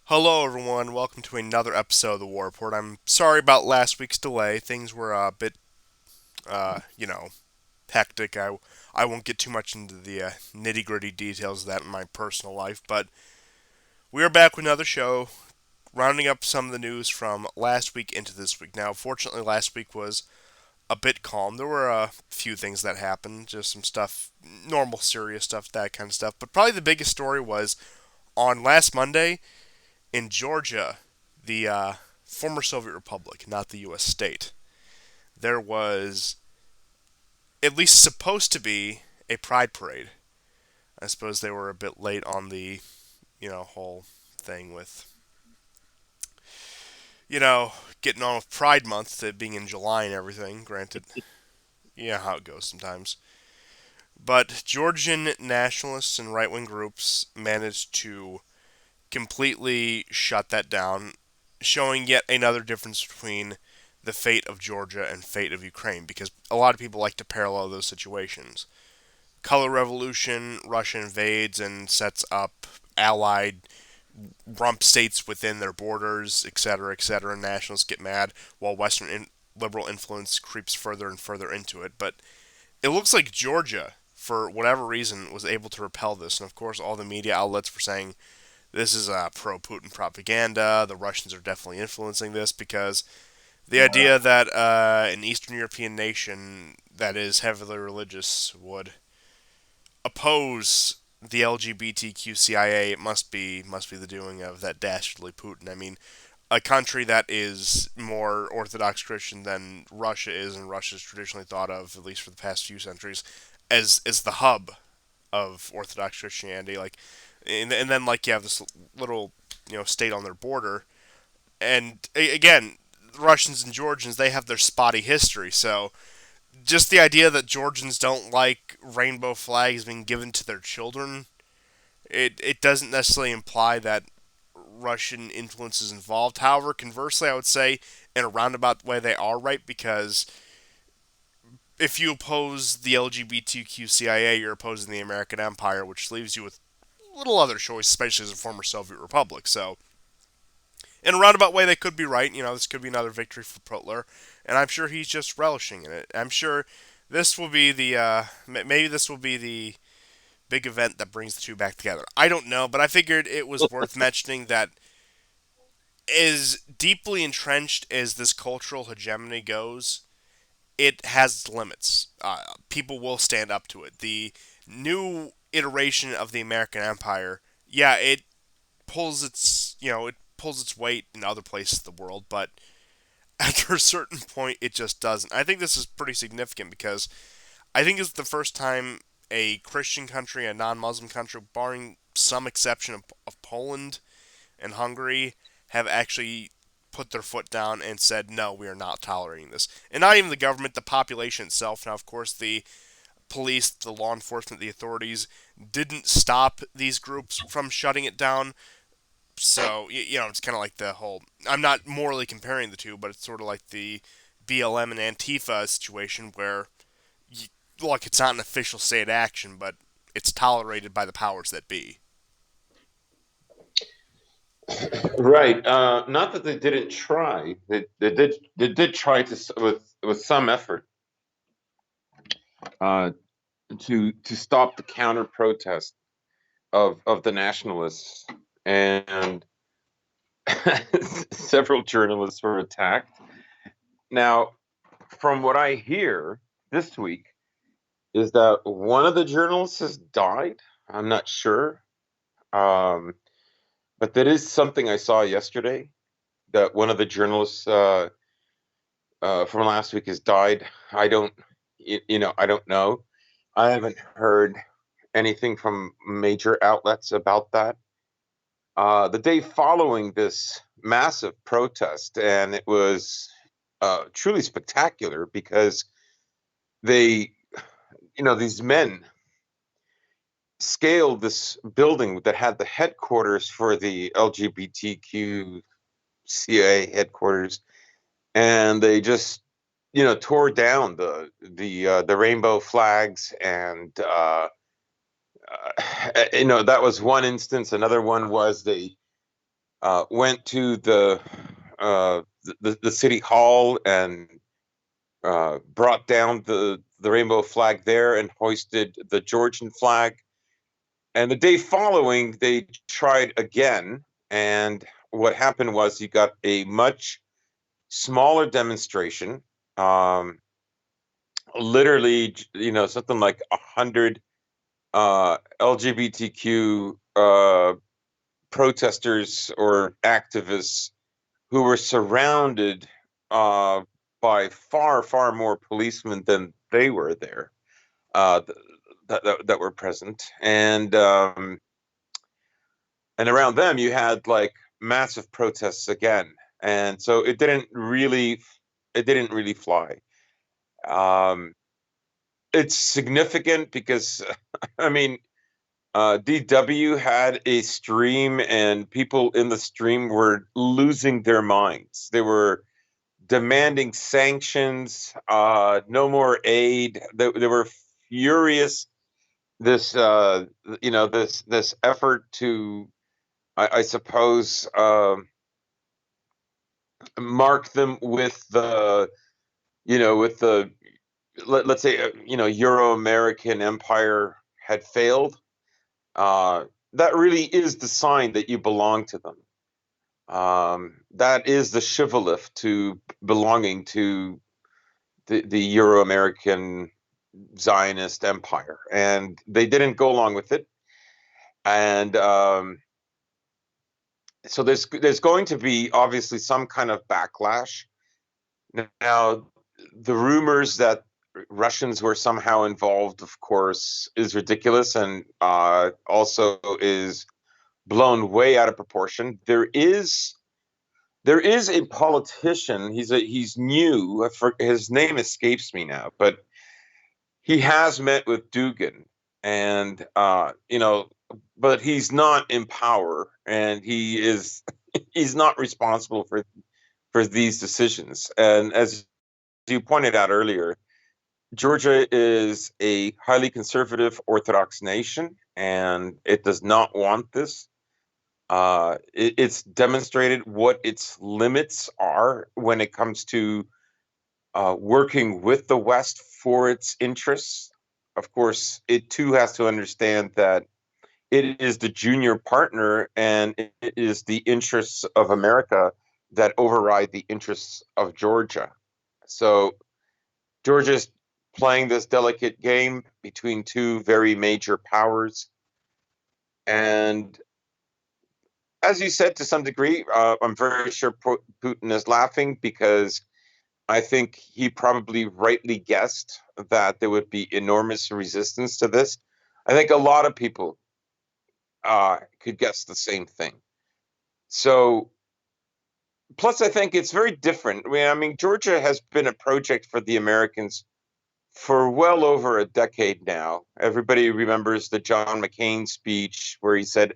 Hello, everyone. Welcome to another episode of the War Report. I'm sorry about last week's delay. Things were a bit, hectic. I won't get too much into the nitty gritty details of that in my personal life, but we are back with another show, rounding up some of the news from last week into this week. Now, fortunately, last week was a bit calm. There were a few things that happened, just some stuff, normal, serious stuff, that kind of stuff. But probably the biggest story was on last Monday in Georgia, the former Soviet Republic, not the U.S. state, there was at least supposed to be a pride parade. I suppose they were a bit late on the, whole thing with, getting on with Pride Month to being in July and everything. Granted, how it goes sometimes. But Georgian nationalists and right wing groups managed to completely shut that down, showing yet another difference between the fate of Georgia and fate of Ukraine, because a lot of people like to parallel those situations. Color revolution, Russia invades and sets up allied rump states within their borders, etc., etc. Nationalists get mad while liberal influence creeps further and further into it. But it looks like Georgia, for whatever reason, was able to repel this. And of course, all the media outlets were saying this is pro-Putin propaganda. The Russians are definitely influencing this because the idea that an Eastern European nation that is heavily religious would oppose the LGBTQIA, it must be the doing of that dastardly Putin. I mean, a country that is more Orthodox Christian than Russia is, and Russia is traditionally thought of, at least for the past few centuries, as the hub of Orthodox Christianity. Like, and then like you have this little state on their border, and again, the Russians and Georgians, they have their spotty history. So just the idea that Georgians don't like rainbow flags being given to their children, it doesn't necessarily imply that Russian influence is involved. However, conversely, I would say in a roundabout way they are right, because if you oppose the LGBTQIA, you're opposing the American Empire, which leaves you with little other choice, especially as a former Soviet republic. So, in a roundabout way, they could be right. This could be another victory for Protler, and I'm sure he's just relishing in it. I'm sure this will be the maybe this will be the big event that brings the two back together. I don't know, but I figured it was worth mentioning that as deeply entrenched as this cultural hegemony goes, it has limits. People will stand up to it. The new iteration of the American Empire, yeah, it pulls its weight in other places of the world, but after a certain point, it just doesn't. I think this is pretty significant because I think it's the first time a Christian country, a non-Muslim country, barring some exception of Poland and Hungary, have actually put their foot down and said, no, we are not tolerating this. And not even the government, the population itself. Now, of course, the police, the law enforcement, the authorities didn't stop these groups from shutting it down. So, it's kind of like the whole. I'm not morally comparing the two, but it's sort of like the BLM and Antifa situation where, look, it's not an official state action, but it's tolerated by the powers that be. Right. Not that they didn't try. They did try with some effort uh, to stop the counter protest of the nationalists, and several journalists were attacked. Now, from what I hear this week, is that one of the journalists has died. I'm not sure, um, but that is something I saw yesterday. That one of the journalists from last week has died. I don't, I don't know. I haven't heard anything from major outlets about that. The day following this massive protest, and it was truly spectacular because they, these men scaled this building that had the headquarters for the LGBTQ CA headquarters, and they just tore down the rainbow flags, and that was one instance. Another one was they went to the city hall and brought down the rainbow flag there and hoisted the Georgian flag. And the day following, they tried again. And what happened was you got a much smaller demonstration. Um, Literally, something like 100 LGBTQ protesters or activists who were surrounded uh, by far, far more policemen than they were there uh, that were present, and around them you had like massive protests again, and so it didn't really fly. Um, it's significant because I mean, DW had a stream, and people in the stream were losing their minds. They were demanding sanctions, no more aid. They were furious. This, this effort to, I suppose, mark them with the let's say, Euro-American empire had failed. Uh, that really is the sign that you belong to them. That is the shibboleth to belonging to the Euro-American Zionist empire, and they didn't go along with it. And so there's going to be obviously some kind of backlash. Now, the rumors that Russians were somehow involved, of course, is ridiculous, and also is blown way out of proportion. There is a politician. He's new. His name escapes me now, but he has met with Dugan, and but he's not in power, and he's not responsible for these decisions. And as you pointed out earlier, Georgia is a highly conservative Orthodox nation, and it does not want this. It's demonstrated what its limits are when it comes to working with the West for its interests. Of course, it too has to understand that it is the junior partner, and it is the interests of America that override the interests of Georgia. So Georgia's playing this delicate game between two very major powers. And as you said, to some degree, I'm very sure Putin is laughing because I think he probably rightly guessed that there would be enormous resistance to this. I think a lot of people could guess the same thing. So, plus, I think it's very different. I mean, Georgia has been a project for the Americans for well over a decade now. Everybody remembers the John McCain speech where he said,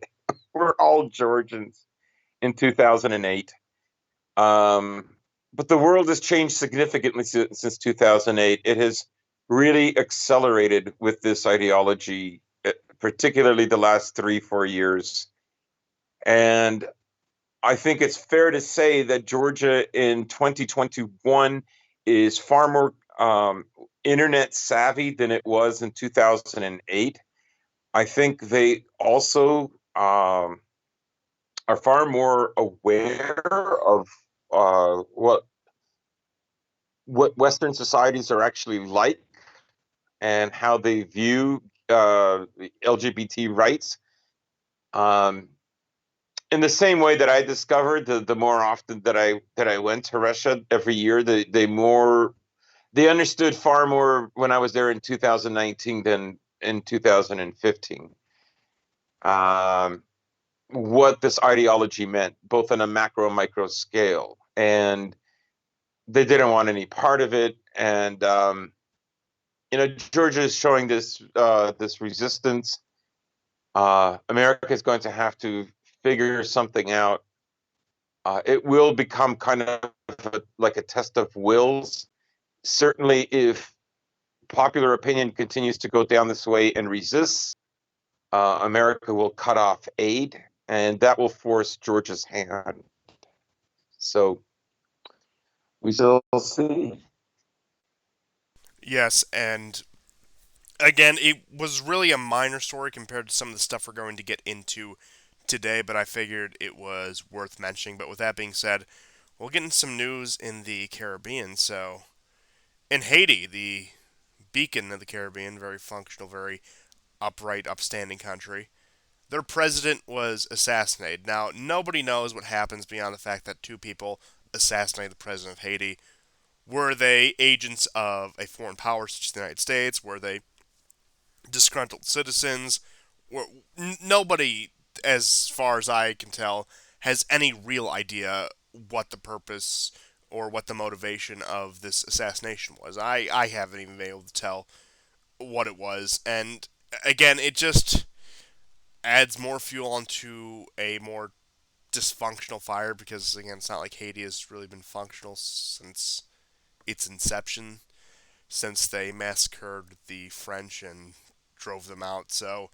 "We're all Georgians" in 2008. Um, but the world has changed significantly since 2008. It has really accelerated with this ideology, particularly the last 3, 4 years. And I think it's fair to say that Georgia in 2021 is far more internet savvy than it was in 2008. I think they also are far more aware of what Western societies are actually like and how they view LGBT rights. Um, in the same way that I discovered, the more often that I went to Russia every year, they understood far more when I was there in 2019 than in 2015. Um, what this ideology meant, both on a macro and micro scale, and they didn't want any part of it. And Georgia is showing this resistance. America is going to have to figure something out. It will become kind of like a test of wills. Certainly, if popular opinion continues to go down this way and resists, America will cut off aid, and that will force Georgia's hand. So we shall see. Yes, and again, it was really a minor story compared to some of the stuff we're going to get into today, but I figured it was worth mentioning. But with that being said, we'll get into some news in the Caribbean. So, in Haiti, the beacon of the Caribbean, very functional, very upright, upstanding country, their president was assassinated. Now, nobody knows what happens beyond the fact that two people assassinated the president of Haiti. Were they agents of a foreign power such as the United States? Were they disgruntled citizens? Nobody, as far as I can tell, has any real idea what the purpose or what the motivation of this assassination was. I haven't even been able to tell what it was. And again, it just adds more fuel onto a more dysfunctional fire because, again, it's not like Haiti has really been functional since its inception, since they massacred the French and drove them out. So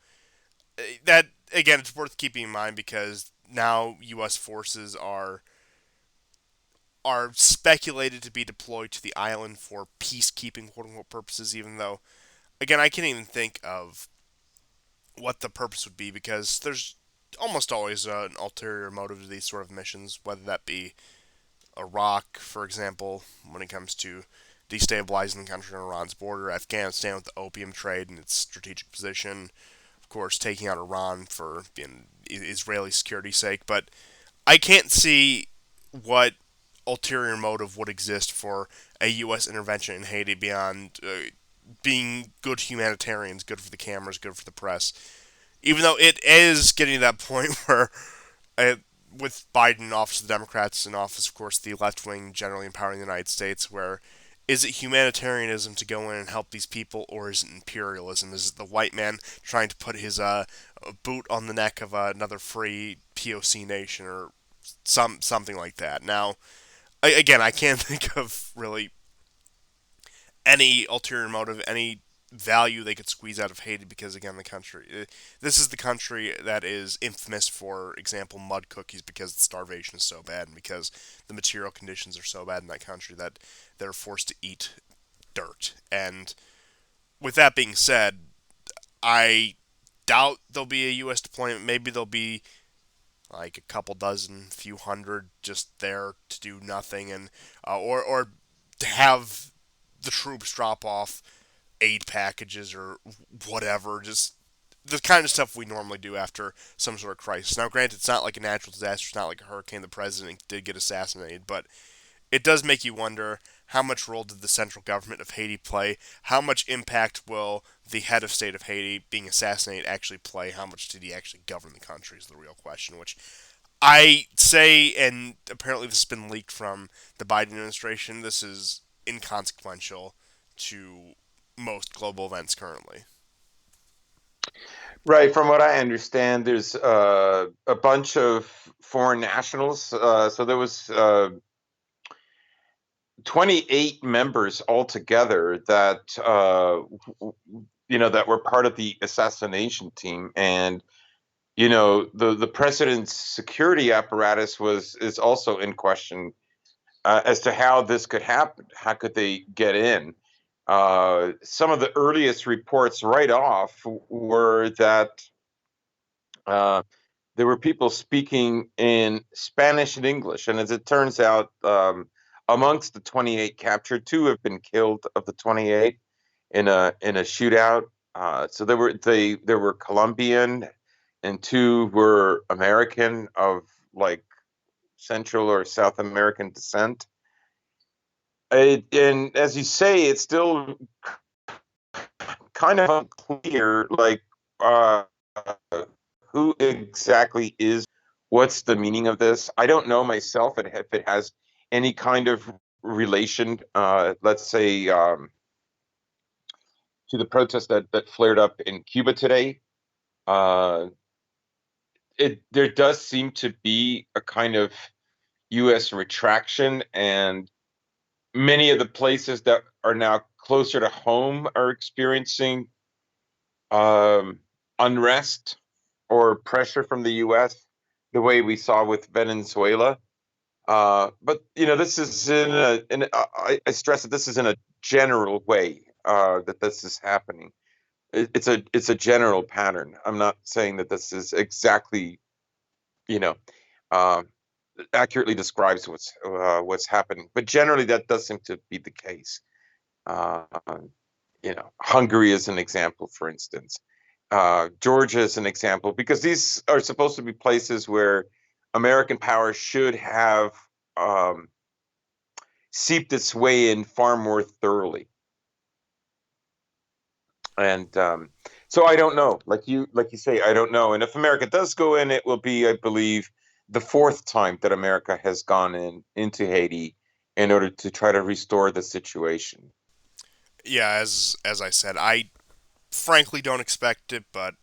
that again, it's worth keeping in mind because now U.S. forces are speculated to be deployed to the island for peacekeeping quote unquote purposes. Even though, again, I can't even think of what the purpose would be because there's almost always an ulterior motive to these sort of missions, whether that be Iraq, for example, when it comes to destabilizing the country on Iran's border, Afghanistan with the opium trade and its strategic position, of course, taking out Iran for Israeli security's sake. But I can't see what ulterior motive would exist for a U.S. intervention in Haiti beyond being good humanitarians, good for the cameras, good for the press. Even though it is getting to that point where, uh, with Biden in office, the Democrats in office, of course, the left wing generally empowering the United States, where is it humanitarianism to go in and help these people, or is it imperialism? Is it the white man trying to put his boot on the neck of another free POC nation, or something like that? Now, again, I can't think of really any ulterior motive, any value they could squeeze out of Haiti because again, the country this is the country that is infamous for example mud cookies because the starvation is so bad and because the material conditions are so bad in that country that they're forced to eat dirt. And with that being said, I doubt there'll be a US deployment. Maybe there'll be like a couple dozen, few hundred just there to do nothing and or to have the troops drop off aid packages or whatever, just the kind of stuff we normally do after some sort of crisis. Now, granted, it's not like a natural disaster, it's not like a hurricane. The president did get assassinated, but it does make you wonder how much role did the central government of Haiti play? How much impact will the head of state of Haiti being assassinated actually play? How much did he actually govern the country is the real question, which I say, and apparently this has been leaked from the Biden administration, this is inconsequential to most global events currently. Right, from what I understand, there's a bunch of foreign nationals. So there was 28 members altogether that that were part of the assassination team, and the president's security apparatus was is also in question as to how this could happen. How could they get in? Some of the earliest reports right off were that uh, there were people speaking in Spanish and English, and as it turns out, amongst the 28 captured, two have been killed of the 28 in a shootout. So there were Colombian, and two were American of like Central or South American descent. And as you say, it's still kind of unclear, like uh, who exactly is, what's the meaning of this. I don't know myself if it has any kind of relation, let's say, to the protest that flared up in Cuba today. Uh, there does seem to be a kind of U.S. retraction, and many of the places that are now closer to home are experiencing um, unrest or pressure from the U.S. the way we saw with Venezuela. But this is I stress that this is in a general way that this is happening. It's a general pattern. I'm not saying that this is exactly, you know, uh, accurately describes what's happening, but generally that does seem to be the case. Uh, Hungary is an example, for instance. Georgia is an example because these are supposed to be places where American power should have um, seeped its way in far more thoroughly. And so I don't know. Like you say, I don't know. And if America does go in, it will be, I believe, the fourth time that America has gone into Haiti in order to try to restore the situation. Yeah, as I said, I frankly don't expect it, but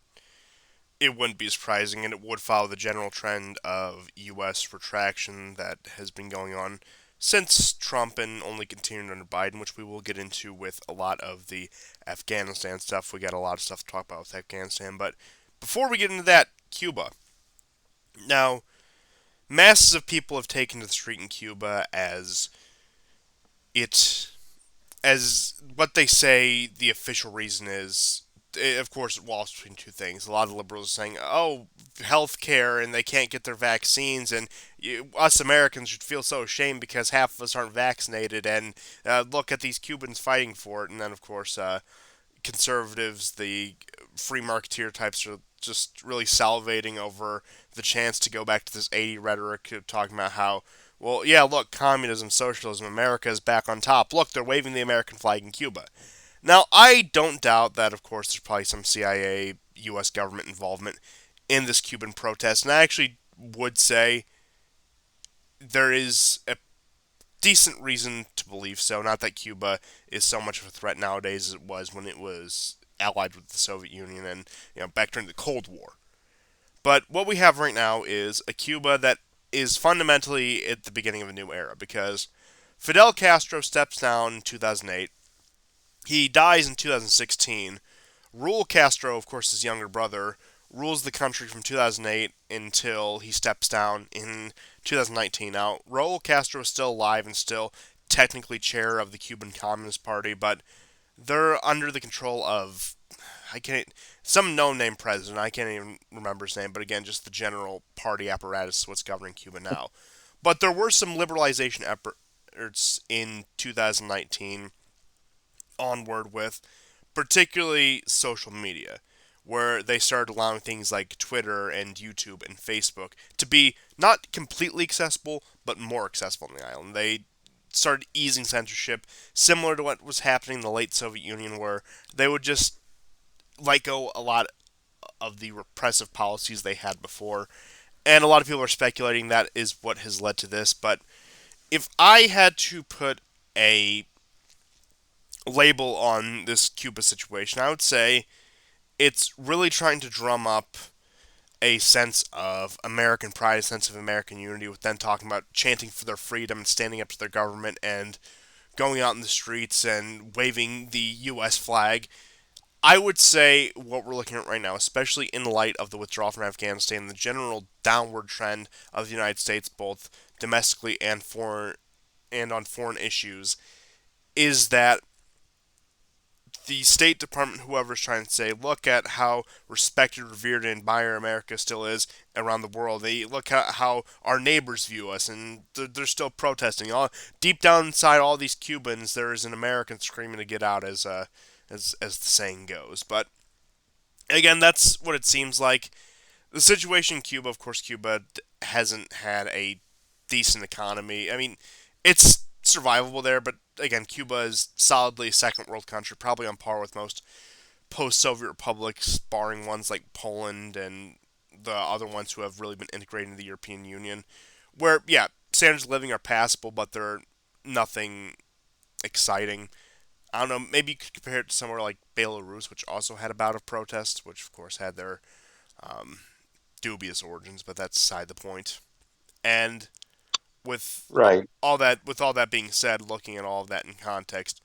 it wouldn't be surprising, and it would follow the general trend of U.S. retraction that has been going on since Trump and only continued under Biden, which we will get into with a lot of the Afghanistan stuff. We got a lot of stuff to talk about with Afghanistan, but before we get into that, Cuba. Now, masses of people have taken to the street in Cuba it as what they say the official reason is. Of course, it walks between two things. A lot of liberals are saying, "Oh, healthcare, and they can't get their vaccines, and us Americans should feel so ashamed because half of us aren't vaccinated, and look at these Cubans fighting for it." And then, of course, conservatives, the free marketeer types, are just really salivating over the chance to go back to this 80 rhetoric of talking about how, well, yeah, look, communism, socialism, America is back on top. Look, they're waving the American flag in Cuba. Now, I don't doubt that, of course, there's probably some CIA, U.S. government involvement in this Cuban protest, and I actually would say there is a decent reason to believe so. Not that Cuba is so much of a threat nowadays as it was when it was allied with the Soviet Union and back during the Cold War. But what we have right now is a Cuba that is fundamentally at the beginning of a new era because Fidel Castro steps down in 2008. He dies in 2016. Raul Castro, of course, his younger brother, rules the country from 2008 until he steps down in 2019. Now, Raul Castro is still alive and still technically chair of the Cuban Communist Party, but they're under the control of I can't some no-name president. I can't even remember his name, but again, just the general party apparatus is what's governing Cuba now. But there were some liberalization efforts in 2019 onward with particularly social media, where they started allowing things like Twitter and YouTube and Facebook to be not completely accessible, but more accessible on the island. They started easing censorship, similar to what was happening in the late Soviet Union, where they would just let go a lot of the repressive policies they had before. And a lot of people are speculating that is what has led to this. But if I had to put a label on this Cuba situation, I would say it's really trying to drum up a sense of American pride, a sense of American unity, with them talking about chanting for their freedom and standing up to their government and going out in the streets and waving the U.S. flag. I would say what we're looking at right now, especially in light of the withdrawal from Afghanistan, the general downward trend of the United States, both domestically and foreign and on foreign issues, is that the State Department, whoever's trying to say, look at how respected, revered, and admired America still is around the world. They look at how our neighbors view us, and they're still protesting. All deep down inside all these Cubans, there is an American screaming to get out, as the saying goes. But again, that's what it seems like. The situation in Cuba, of course, Cuba hasn't had a decent economy. I mean, it's survivable there, but again, Cuba is solidly a second world country, probably on par with most post-Soviet republics, barring ones like Poland and the other ones who have really been integrated into the European Union. Where, yeah, standards of living are passable, but they're nothing exciting. I don't know, maybe you could compare it to somewhere like Belarus, which also had a bout of protests, which of course had their um, dubious origins, but that's beside the point. And with Right. all that being said, looking at all of that in context,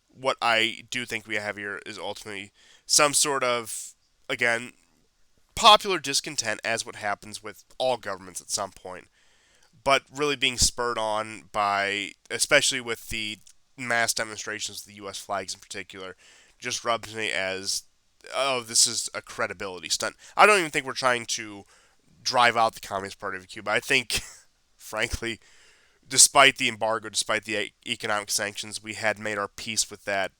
what I do think we have here is ultimately some sort of, again, popular discontent, as what happens with all governments at some point, but really being spurred on by, especially with the mass demonstrations of the U.S. flags in particular, just rubs me as, oh, this is a credibility stunt. I don't even think we're trying to drive out the Communist Party of Cuba. I think, frankly, despite the embargo, despite the economic sanctions, we had made our peace with that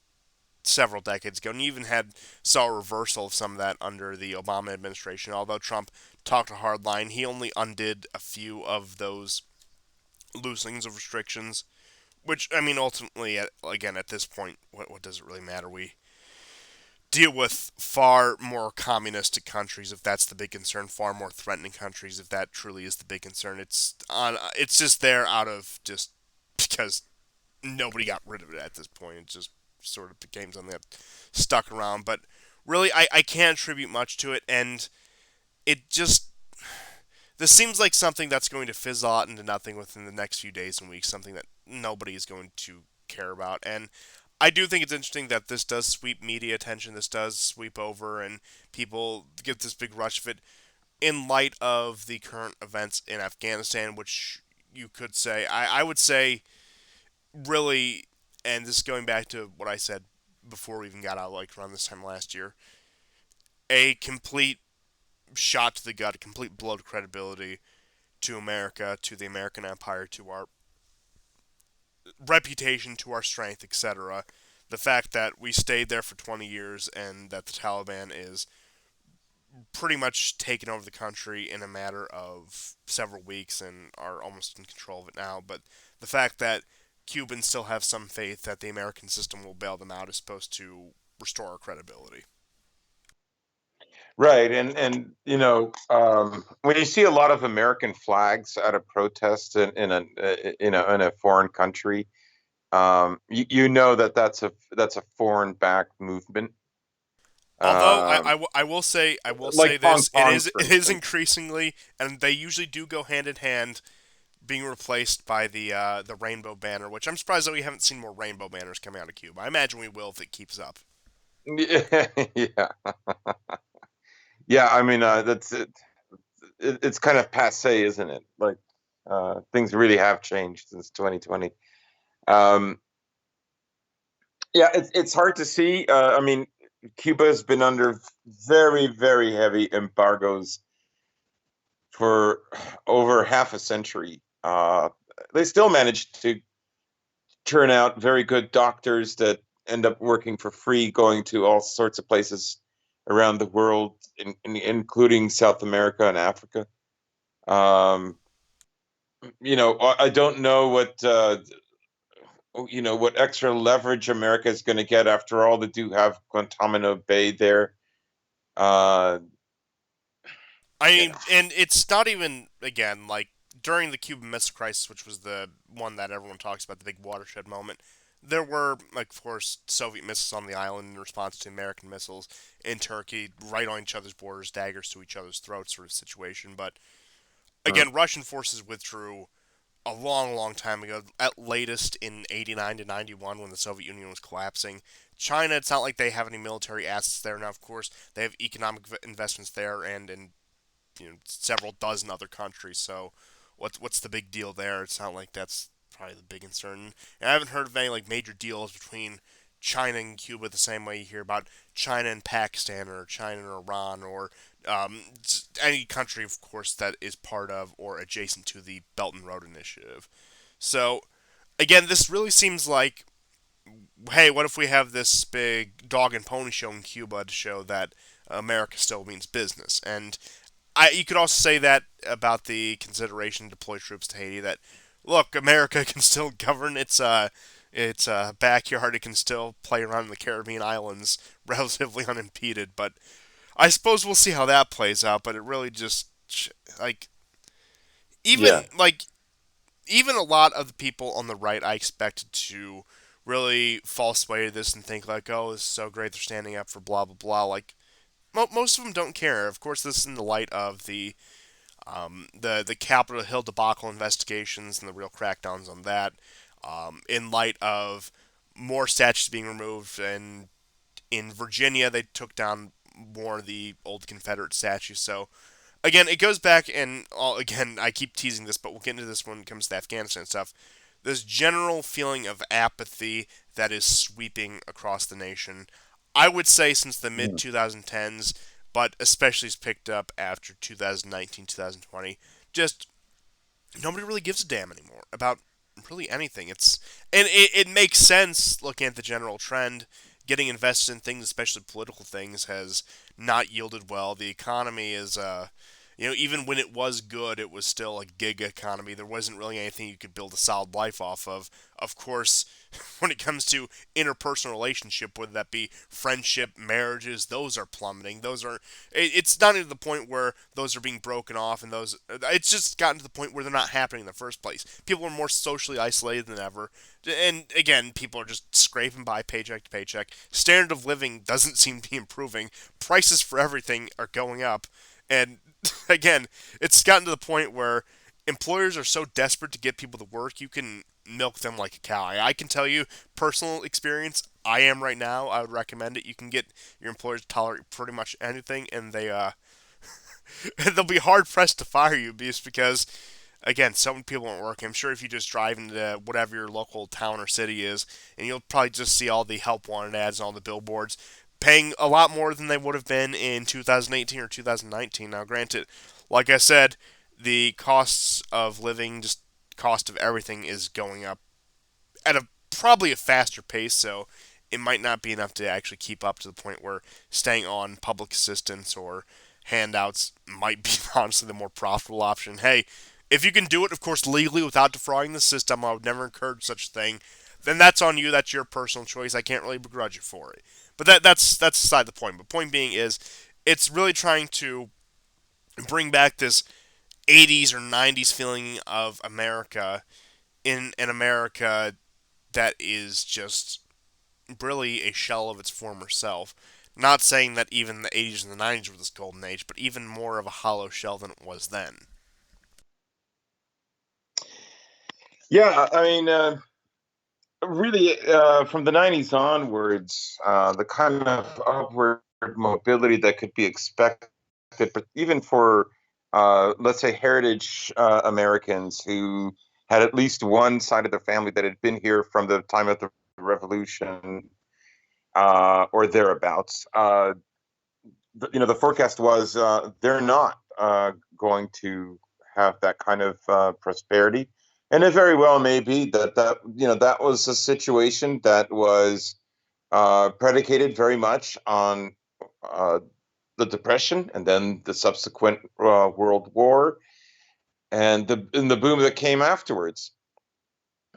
several decades ago, and even had saw a reversal of some of that under the Obama administration. Although Trump talked a hard line, he only undid a few of those loosenings of restrictions. Which I mean, ultimately, again, at this point, what does it really matter? We deal with far more communistic countries if that's the big concern, far more threatening countries if that truly is the big concern. It's just there out of just because nobody got rid of it at this point. It just sort of became something that stuck around. But really, I can't attribute much to it, and it just this seems like something that's going to fizzle out into nothing within the next few days and weeks. Something that nobody is going to care about, and I do think it's interesting that this does sweep media attention. This does sweep over, and people get this big rush of it in light of the current events in Afghanistan, which you could say, I would say, really, and this is going back to what I said before we even got out, like around this time last year, a complete shot to the gut, a complete blow to credibility to America, to the American empire, to our reputation, to our strength, etc. The fact that we stayed there for 20 years and that the Taliban is pretty much taken over the country in a matter of several weeks and are almost in control of it now. But the fact that Cubans still have some faith that the American system will bail them out is supposed to restore our credibility. Right, and when you see a lot of American flags at a protest in a foreign country, you know that that's a foreign backed movement. Although Um, I will say like Hong this, Kong, for it is instance. increasingly, and they usually do go hand in hand, being replaced by the rainbow banner, which I'm surprised that we haven't seen more rainbow banners coming out of Cuba. I imagine we will if it keeps up. Yeah, yeah. I mean, that's it. It's kind of passe, isn't it? Like, things really have changed since 2020. Um, yeah, it's hard to see. I mean, Cuba has been under very, very heavy embargoes for over half a century. They still managed to turn out very good doctors that end up working for free, going to all sorts of places around the world, including South America and Africa. Um, I don't know what extra leverage America is going to get. After all, they do have Guantanamo Bay there. Uh, I you know, mean, and it's not even again like during the Cuban Missile Crisis, which was the one that everyone talks about, the big watershed moment. There were, like, of course, Soviet missiles on the island in response to American missiles in Turkey, right on each other's borders, daggers to each other's throats, sort of situation. But mm, again, Russian forces withdrew a long, long time ago, at latest in 89 to 91 when the Soviet Union was collapsing. China, it's not like they have any military assets there. Now, of course, they have economic investments there and in several dozen other countries. So, what's the big deal there? It's not like that's probably the big concern. And I haven't heard of any like major deals between China and Cuba the same way you hear about China and Pakistan or China and Iran or any country, of course, that is part of or adjacent to the Belt and Road Initiative. So, again, this really seems like, hey, what if we have this big dog and pony show in Cuba to show that America still means business? And you could also say that about the consideration to deploy troops to Haiti. That look, America can still govern its backyard. It can still play around in the Caribbean islands relatively unimpeded. But I suppose we'll see how that plays out. But it really just like yeah, even like even a lot of the people on the right, I expected to really fall sway to this and think like, oh, this is so great. They're standing up for blah blah blah. Like most of them don't care. Of course, this is in the light of the Capitol Hill debacle investigations and the real crackdowns on that. In light of more statues being removed, and in Virginia they took down more of the old Confederate statues. So again, it goes back and again, I keep teasing this, but we'll get into this when it comes to Afghanistan stuff. This general feeling of apathy that is sweeping across the nation. I would say since the mid Mhm. 2010s, but especially has picked up after 2019, 2020. Just nobody really gives a damn anymore about really anything. It makes sense looking at the general trend. Getting invested in things, especially political things, has not yielded well. The economy is, even when it was good, it was still a gig economy. There wasn't really anything you could build a solid life off of. Of course, when it comes to interpersonal relationship, whether that be friendship, marriages, those are plummeting. It's not even the point where those are being broken off, and it's just gotten to the point where they're not happening in the first place. People are more socially isolated than ever, and again, people are just scraping by paycheck to paycheck. Standard of living doesn't seem to be improving. Prices for everything are going up, and again, it's gotten to the point where employers are so desperate to get people to work, you can milk them like a cow. I can tell you, personal experience, I am right now. I would recommend it. You can get your employers to tolerate pretty much anything, and they'll be hard pressed to fire you just because, again, so many people aren't working. I'm sure if you just drive into whatever your local town or city is, and you'll probably just see all the help wanted ads and all the billboards paying a lot more than they would have been in 2018 or 2019. Now, granted, like I said, the costs of living, just cost of everything, is going up at a probably a faster pace, so it might not be enough to actually keep up to the point where staying on public assistance or handouts might be honestly the more profitable option. Hey, if you can do it, of course, legally without defrauding the system, I would never encourage such a thing. Then that's on you. That's your personal choice. I can't really begrudge you for it. But that's aside the point. But point being is, it's really trying to bring back this 80s or 90s feeling of America in an America that is just really a shell of its former self. Not saying that even the 80s and the 90s were this golden age, but even more of a hollow shell than it was then. Yeah, I mean, really, from the 90s onwards, the kind of upward mobility that could be expected, but even for, let's say, heritage Americans who had at least one side of the family that had been here from the time of the Revolution or thereabouts, the forecast was they're not going to have that kind of prosperity, and it very well may be that was a situation that was predicated very much on uh, the Depression and then the subsequent World War and the boom that came afterwards.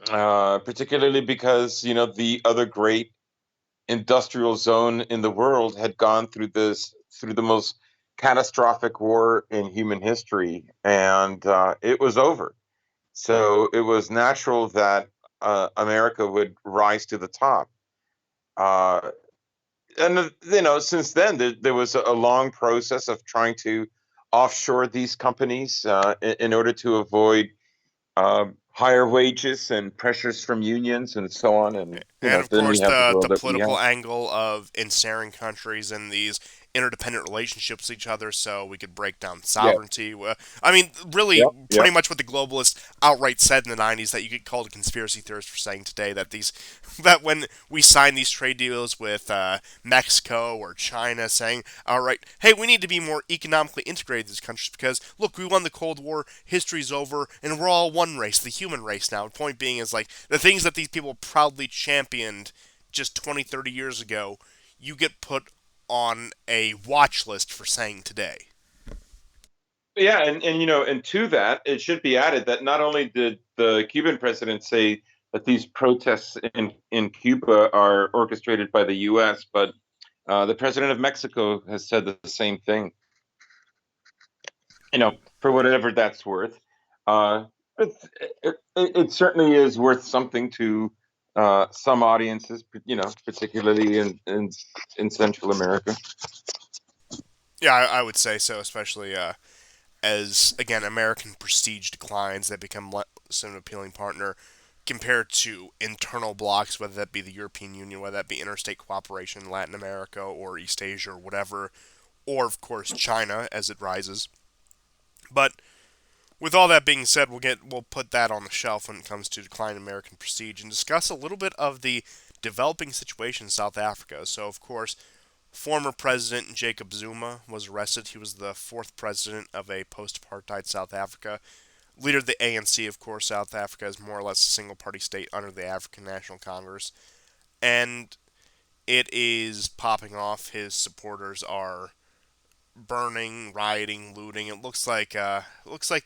Particularly because the other great industrial zone in the world had gone through the most catastrophic war in human history, and it was over. So it was natural that America would rise to the top. Uh, and since then there was a long process of trying to offshore these companies in order to avoid higher wages and pressures from unions and so on. And And of then we course, have the the world that we political have. angle of ensnaring countries in these interdependent relationships with each other, so we could break down Yeah. sovereignty. I mean, really, Yep. pretty Yep. much what the globalists outright said in the '90s that you could call a conspiracy theorist for saying today that these that when we sign these trade deals with Mexico or China, saying, all right, hey, we need to be more economically integrated with these countries because look, we won the Cold War, history's over, and we're all one race, the human race now. The point being is like the things that these people proudly championed just 20, 30 years ago, you get put on a watch list for saying today. Yeah, and and to that, it should be added that not only did the Cuban president say that these protests in Cuba are orchestrated by the U.S., but the president of Mexico has said the same thing. For whatever that's worth. Uh, it, it certainly is worth something to some audiences, particularly in Central America. Yeah, I would say so, especially as, again, American prestige declines, they become less an appealing partner compared to internal blocks, whether that be the European Union, whether that be interstate cooperation in Latin America or East Asia or whatever. or of course China as it rises. But with all that being said, we'll put that on the shelf when it comes to decline American prestige and discuss a little bit of the developing situation in South Africa. So, of course, former President Jacob Zuma was arrested. He was the fourth president of a post-apartheid South Africa. Leader of the ANC, of course, South Africa is more or less a single-party state under the African National Congress, and it is popping off. His supporters are burning, rioting, looting. It looks like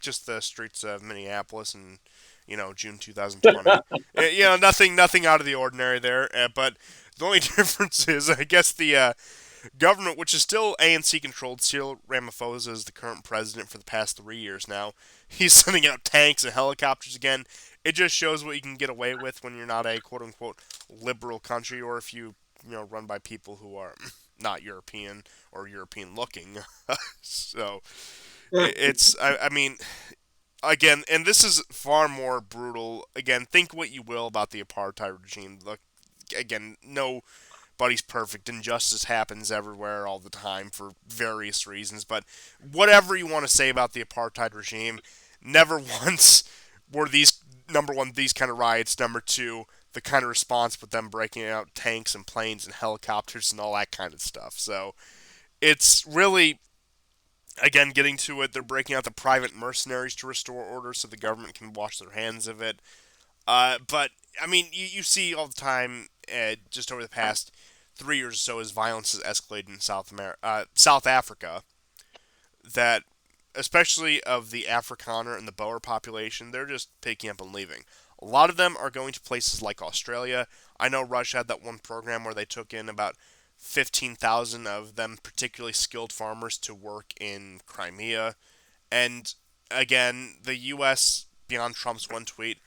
just the streets of Minneapolis in June 2020. Nothing out of the ordinary there. But the only difference is, I guess, the government, which is still ANC controlled. Cyril Ramaphosa is the current president for the past 3 years now. He's sending out tanks and helicopters again. It just shows what you can get away with when you're not a quote unquote liberal country, or if you run by people who are not European or European looking. So I mean, again, and this is far more brutal. Again, think what you will about the apartheid regime. Look, again, nobody's perfect. Injustice happens everywhere all the time for various reasons. But whatever you want to say about the apartheid regime, never once were these, number one, these kind of riots. Number two, the kind of response with them breaking out tanks and planes and helicopters and all that kind of stuff. So it's really, again, getting to it, they're breaking out the private mercenaries to restore order so the government can wash their hands of it. But I mean, you see all the time, just over the past 3 years or so, as violence has escalated in South Africa. That, especially of the Afrikaner and the Boer population, they're just picking up and leaving. A lot of them are going to places like Australia. I know Russia had that one program where they took in about 15,000 of them particularly skilled farmers to work in Crimea. And again, the U.S., beyond Trump's one tweet,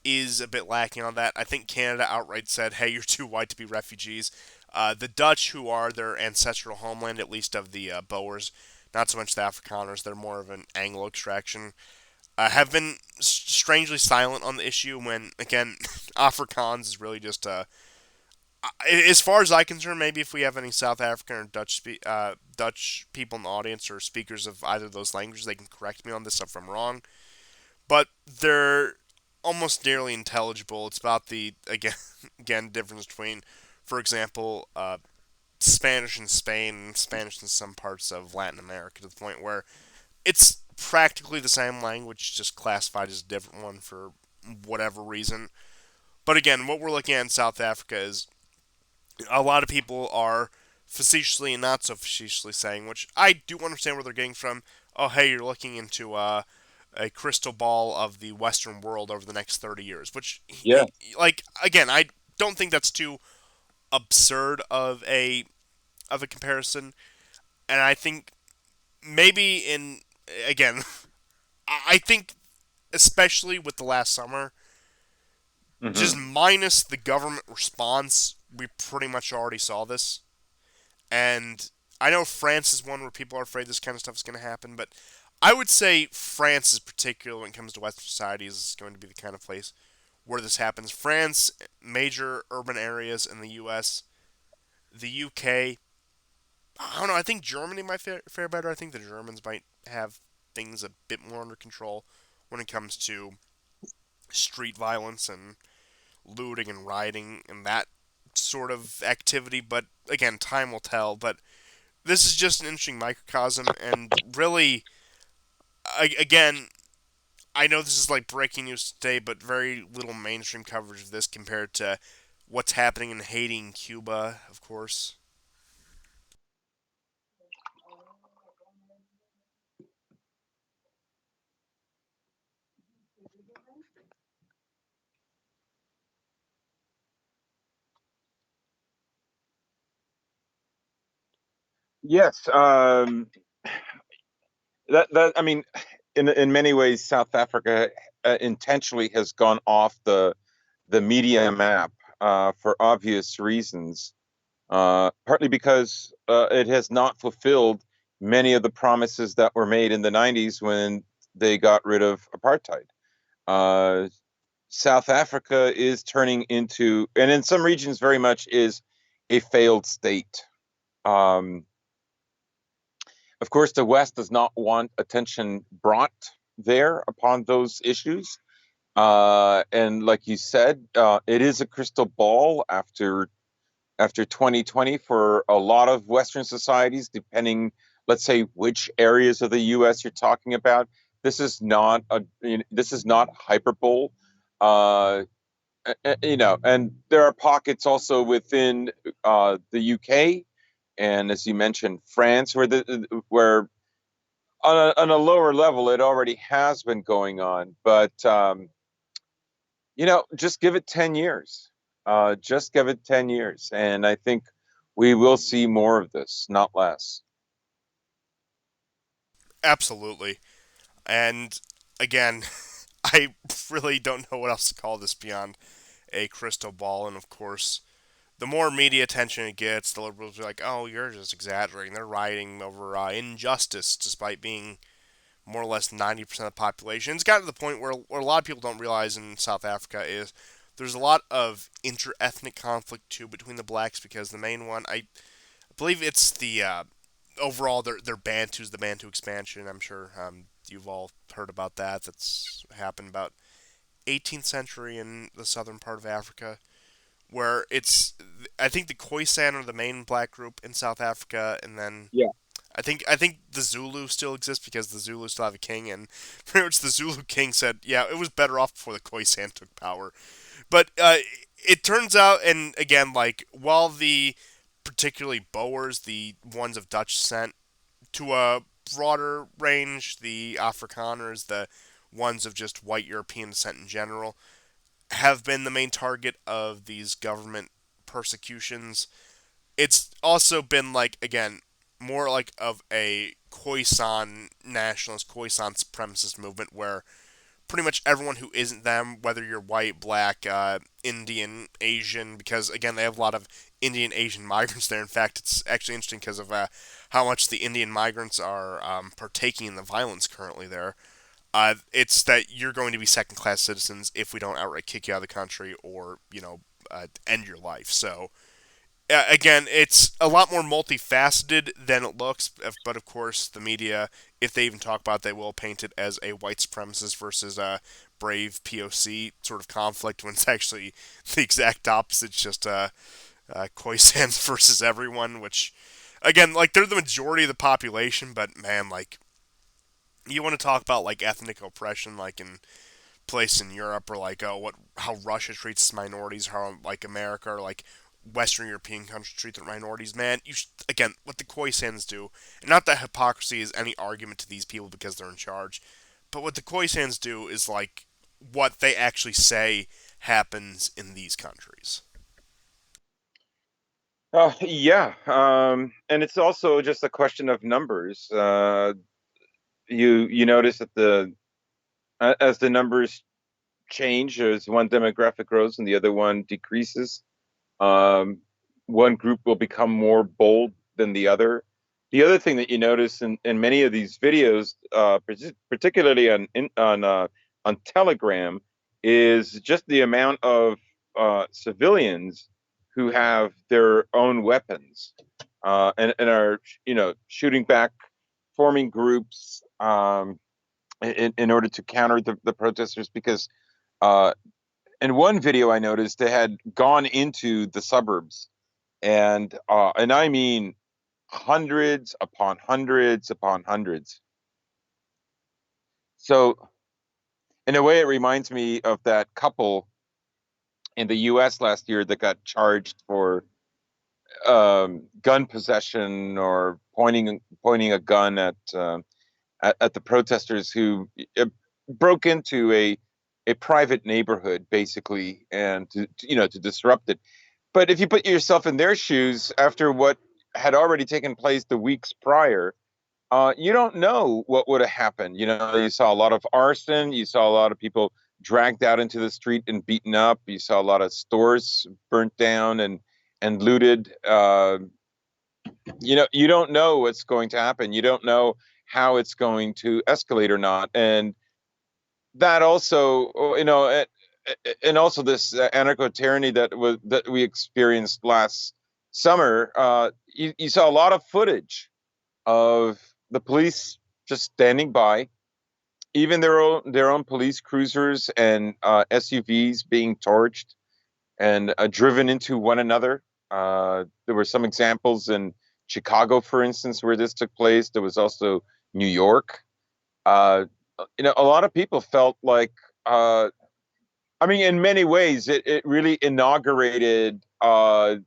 is a bit lacking on that. I think Canada outright said, hey, you're too white to be refugees. The Dutch, who are their ancestral homeland, at least of the Boers, not so much the Afrikaners, they're more of an Anglo extraction, have been strangely silent on the issue when, again, Afrikaans is really just as far as I concern, maybe if we have any South African or Dutch people in the audience or speakers of either of those languages, they can correct me on this if I'm wrong. But they're almost nearly intelligible. It's about the again difference between, for example, Spanish in Spain and Spanish in some parts of Latin America, to the point where it's practically the same language, just classified as a different one for whatever reason. But again, what we're looking at in South Africa is a lot of people are facetiously and not so facetiously saying, which I do understand where they're getting from. Oh, hey, you're looking into a crystal ball of the Western world over the next 30 years, which, Yeah. like, again, I don't think that's too absurd of a comparison, and I think maybe in again, I think especially with the last summer, just Hmm. minus the government response, we pretty much already saw this. And I know France is one where people are afraid this kind of stuff is going to happen, but I would say France is particular when it comes to Western societies is going to be the kind of place where this happens. France, major urban areas in the U.S., the UK. I don't know. I think Germany might fare better. I think the Germans might have things a bit more under control when it comes to street violence and looting and rioting and that sort of activity. But again, time will tell. But this is just an interesting microcosm, and really, again, I know this is like breaking news today, but very little mainstream coverage of this compared to what's happening in Haiti and Cuba, of course. Yes. That I mean, in many ways, South Africa intentionally has gone off the media map for obvious reasons. Partly because it has not fulfilled many of the promises that were made in the 90s when they got rid of apartheid. Uh, South Africa is turning into, and in some regions, very much is a failed state. Um, Of course, the West does not want attention brought there upon those issues. And like you said, it is a crystal ball after 2020 for a lot of Western societies, depending, let's say, which areas of the U.S. you're talking about. This is not hyperbole. Uh, and there are pockets also within the UK, and as you mentioned, France, where on a lower level it already has been going on. But just give it 10 years. Just give it 10 years, and I think we will see more of this, not less. Absolutely. And again, I really don't know what else to call this beyond a crystal ball. And of course, the more media attention it gets, the liberals are like, "Oh, you're just exaggerating. They're rioting over injustice, despite being more or less 90% of the population." It's gotten to the point where a lot of people don't realize in South Africa is there's a lot of inter-ethnic conflict too between the blacks because the main one, I believe it's the overall their Bantu's the Bantu expansion. I'm sure you've all heard about that. That's happened about 18th century in the southern part of Africa, where it's I think the Khoisan are the main black group in South Africa, and then Yeah. I think the Zulu still exists because the Zulu still have a king, and pretty much the Zulu king said, yeah, it was better off before the Khoisan took power. But it turns out, and again, like while the particularly Boers, the ones of Dutch descent, to a broader range, the Afrikaners, the ones of just white European descent in general, have been the main target of these government persecutions. It's also been like again more like of a Khoisan nationalist, Khoisan supremacist movement where pretty much everyone who isn't them, whether you're white, black, Indian, Asian, because again they have a lot of Indian Asian migrants there. In fact, it's actually interesting because of how much the Indian migrants are partaking in the violence currently there. It's that you're going to be second class citizens if we don't outright kick you out of the country or end your life. So again, it's a lot more multifaceted than it looks. But of course, the media, if they even talk about it, they will paint it as a white supremacist versus a brave POC sort of conflict when it's actually the exact opposite. It's just Khoisans versus everyone, which, again, like they're the majority of the population, but man, like you want to talk about like ethnic oppression, like in place in Europe, or like what how Russia treats minorities, how like America or like Western European countries treat their minorities. Man, again what the Khoisans do, and not that hypocrisy is any argument to these people because they're in charge, but what the Khoisans do is like what they actually say happens in these countries. Yeah, and it's also just a question of numbers. You notice that as the numbers change, as one demographic grows and the other one decreases, um, one group will become more bold than the other. The other thing that you notice in many of these videos, particularly on Telegram, is just the amount of civilians who have their own weapons and are shooting back, forming groups in order to counter the protesters because uh, in one video I noticed they had gone into the suburbs and I mean hundreds upon hundreds upon hundreds. So in a way, it reminds me of that couple in the U.S. last year that got charged for gun possession or pointing a gun at the protesters who broke into a private neighborhood basically and to disrupt it. But if you put yourself in their shoes after what had already taken place the weeks prior, you don't know what would have happened. You saw a lot of arson. You saw a lot of people dragged out into the street and beaten up. You saw a lot of stores burnt down and looted. You don't know what's going to happen. You don't know how it's going to escalate or not. And that also, and also this anarcho tyranny that we experienced last summer. You saw a lot of footage of the police just standing by, even their own police cruisers and SUVs being torched and driven into one another. There were some examples in Chicago, for instance, where this took place. There was also New York. Uh, a lot of people felt like, I mean, in many ways, it really inaugurated um,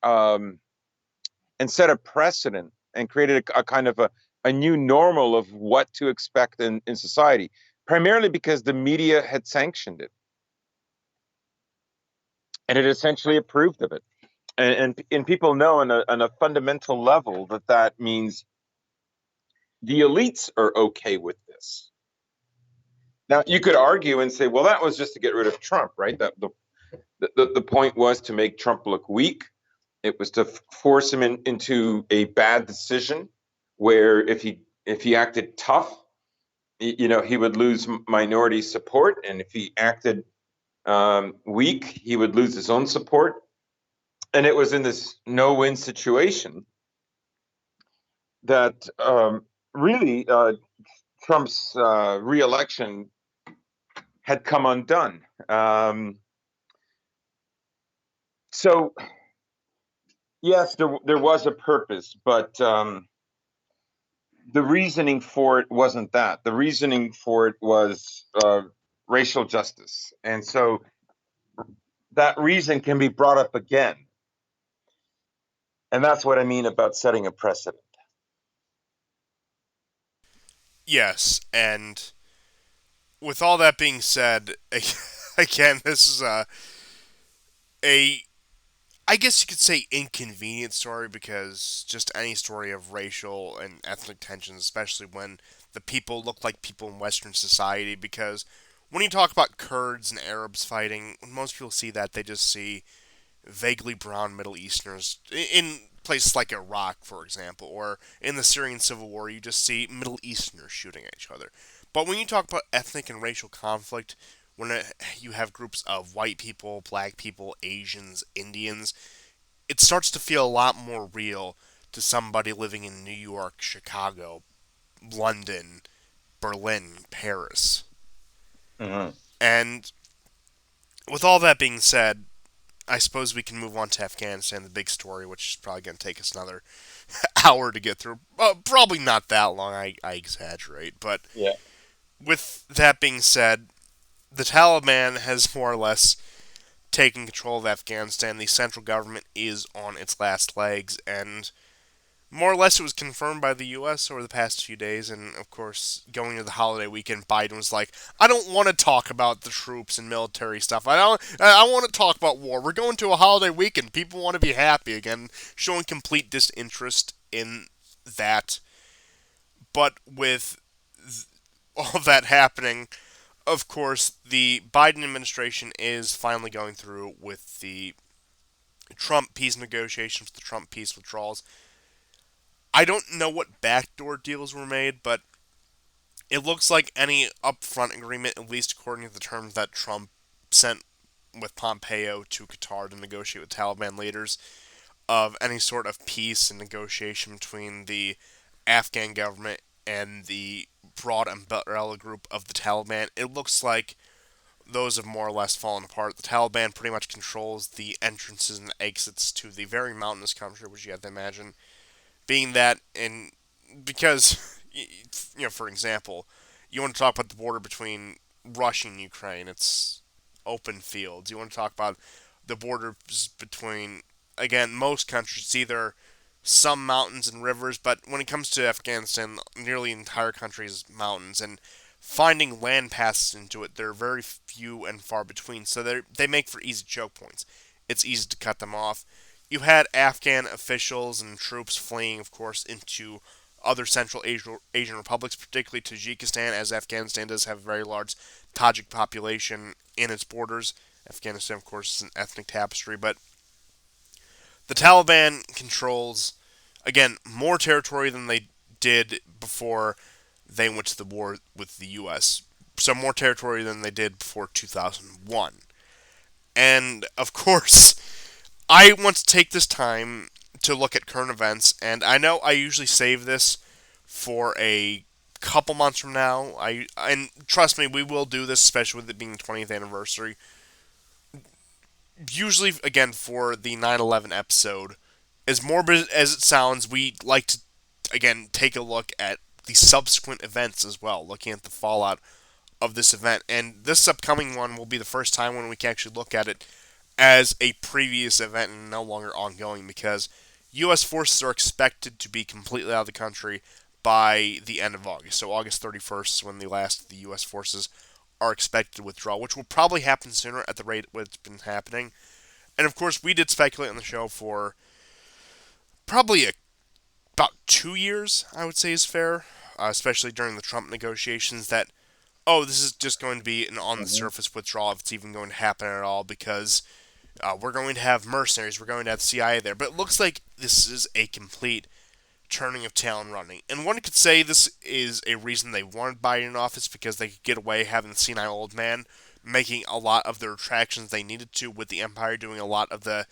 and set a precedent and created a kind of a new normal of what to expect in society, primarily because the media had sanctioned it and it essentially approved of it. And people know on a fundamental level that that means the elites are okay with this. Now, you could argue and say, well, that was just to get rid of Trump, right? That the point was to make Trump look weak. It was to force him into a bad decision where if he acted tough, he would lose minority support, and if he acted weak, he would lose his own support. And it was in this no-win situation that really Trump's reelection had come undone. So yes, there was a purpose, but the reasoning for it wasn't that. The reasoning for it was racial justice, and so that reason can be brought up again, and that's what I mean about setting a precedent. Yes, and with all that being said, again, this is a I guess you could say inconvenient story because just any story of racial and ethnic tensions, especially when the people look like people in Western society, because when you talk about Kurds and Arabs fighting, when most people see that, they just see vaguely brown Middle Easterners in places like Iraq, for example, or in the Syrian civil war, you just see Middle Easterners shooting at each other. But when you talk about ethnic and racial conflict, when you have groups of white people, black people, Asians, Indians, it starts to feel a lot more real to somebody living in New York, Chicago, London, Berlin, Paris. Mhm. And with all that being said, I suppose we can move on to Afghanistan, the big story, which is probably going to take us another hour to get through. Probably not that long, I exaggerate. But Yeah. with that being said, the Taliban has more or less taken control of Afghanistan. The central government is on its last legs, and more or less it was confirmed by the U.S. over the past few days. And of course, going into the holiday weekend, Biden was like, "I don't want to talk about the troops and military stuff. I don't. I want to talk about war. We're going to a holiday weekend. People want to be happy again." Showing complete disinterest in that. But with all that happening, of course, the Biden administration is finally going through with the Trump peace negotiations, the Trump peace withdrawals. I don't know what backdoor deals were made, but it looks like any upfront agreement, at least according to the terms that Trump sent with Pompeo to Qatar to negotiate with Taliban leaders, of any sort of peace and negotiation between the Afghan government and the broad umbrella group of the Taliban, it looks like those have more or less fallen apart. The Taliban pretty much controls the entrances and exits to the very mountainous country, which you have to imagine being that in because for example, you want to talk about the border between Russia and Ukraine, it's open fields. You want to talk about the borders between, again, most countries, it's either some mountains and rivers, but when it comes to Afghanistan, nearly the entire country is mountains, and finding land passes into it, they're very few and far between, so they make for easy choke points. It's easy to cut them off. You had Afghan officials and troops fleeing, of course, into other Central Asian republics, particularly Tajikistan, as Afghanistan does have a very large Tajik population in its borders. Afghanistan, of course, is an ethnic tapestry, but the Taliban controls, again, more territory than they did before they went to the war with the U.S. So more territory than they did before 2001. And, of course, I want to take this time to look at current events, and I know I usually save this for a couple months from now. And trust me, we will do this, especially with it being the 20th anniversary. Usually, again, for the 9/11 episode, as morbid as it sounds, we like to again take a look at the subsequent events as well, looking at the fallout of this event. And this upcoming one will be the first time when we can actually look at it as a previous event and no longer ongoing, because U.S. forces are expected to be completely out of the country by the end of August. So August 31st is when the last of the U.S. forces are expected to withdraw, which will probably happen sooner at the rate it's been happening. And of course, we did speculate on the show for probably about 2 years, I would say is fair, especially during the Trump negotiations, that, oh, this is just going to be an on the Hmm. surface withdrawal if it's even going to happen at all, because we're going to have mercenaries, we're going to have CIA there. But it looks like this is a complete turning of tail and running. And one could say this is a reason they wanted Biden in office, because they could get away having the senile old man making a lot of the attractions they needed to, with the Empire doing a lot of the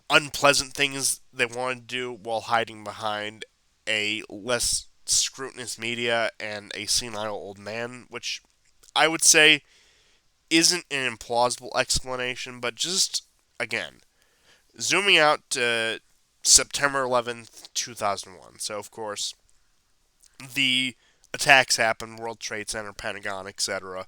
unpleasant things they wanted to do while hiding behind a less scrutinous media and a senile old man, which I would say isn't an implausible explanation, but just, again, zooming out to September 11th, 2001. So, of course, the attacks happened, World Trade Center, Pentagon, etc.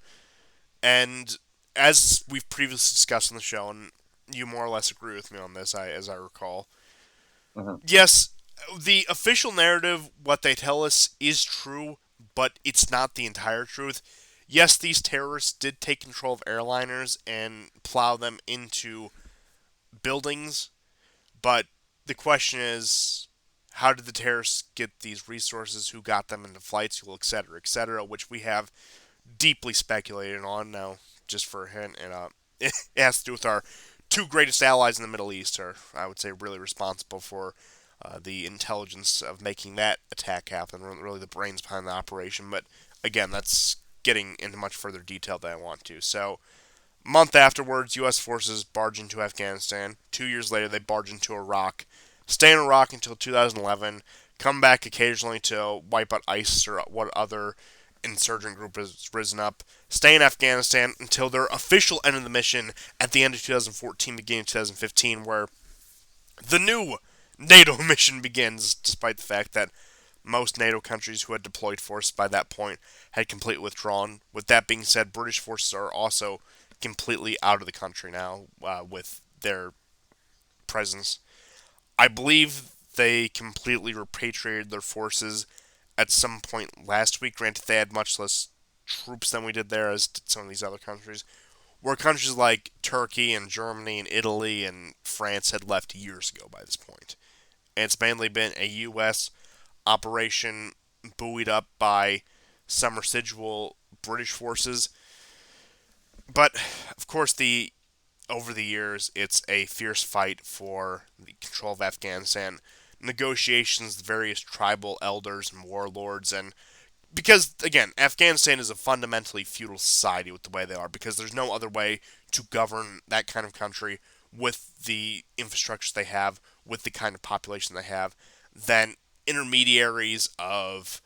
And as we've previously discussed on the show, and you more or less agree with me on this, as I recall, Hmm. yes, the official narrative, what they tell us, is true, but it's not the entire truth. Yes, these terrorists did take control of airliners and plow them into buildings, but the question is, how did the terrorists get these resources? Who got them into flight school, etc., which we have deeply speculated on now. Just for a hint, and it has to do with our two greatest allies in the Middle East, are, I would say, really responsible for the intelligence of making that attack happen. Really, the brains behind the operation. But again, that's getting into much further detail than I want to. So, month afterwards, U.S. forces barge into Afghanistan. 2 years later, they barge into Iraq. Stay in Iraq until 2011. Come back occasionally to wipe out ISIS or what other insurgent group has risen up. Stay in Afghanistan until their official end of the mission at the end of 2014, beginning of 2015, where the new NATO mission begins, despite the fact that most NATO countries who had deployed forces by that point had completely withdrawn. With that being said, British forces are also completely out of the country now, with their presence. I believe they completely repatriated their forces at some point last week. Granted, they had much less troops than we did there, as did some of these other countries. Where countries like Turkey and Germany and Italy and France had left years ago by this point. And it's mainly been a U.S. operation buoyed up by some residual British forces. But of course, the over the years, it's a fierce fight for the control of Afghanistan, negotiations with various tribal elders and warlords, and because again, Afghanistan is a fundamentally feudal society with the way they are, because there's no other way to govern that kind of country with the infrastructure they have, with the kind of population they have, than intermediaries of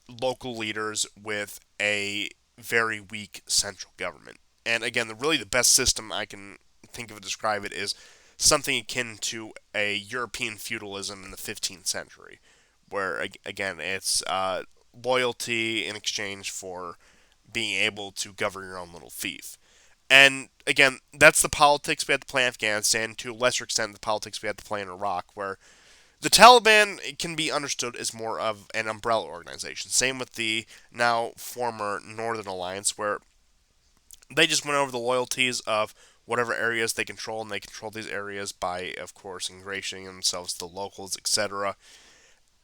local leaders with a very weak central government. And again, really the best system I can think of to describe it is something akin to a European feudalism in the 15th century, where again it's loyalty in exchange for being able to govern your own little fief. And again, that's the politics we had to play in Afghanistan. To a lesser extent, the politics we had to play in Iraq, where the Taliban can be understood as more of an umbrella organization. Same with the now former Northern Alliance, where they just went over the loyalties of whatever areas they control, and they control these areas by, of course, ingratiating themselves to the locals, etc.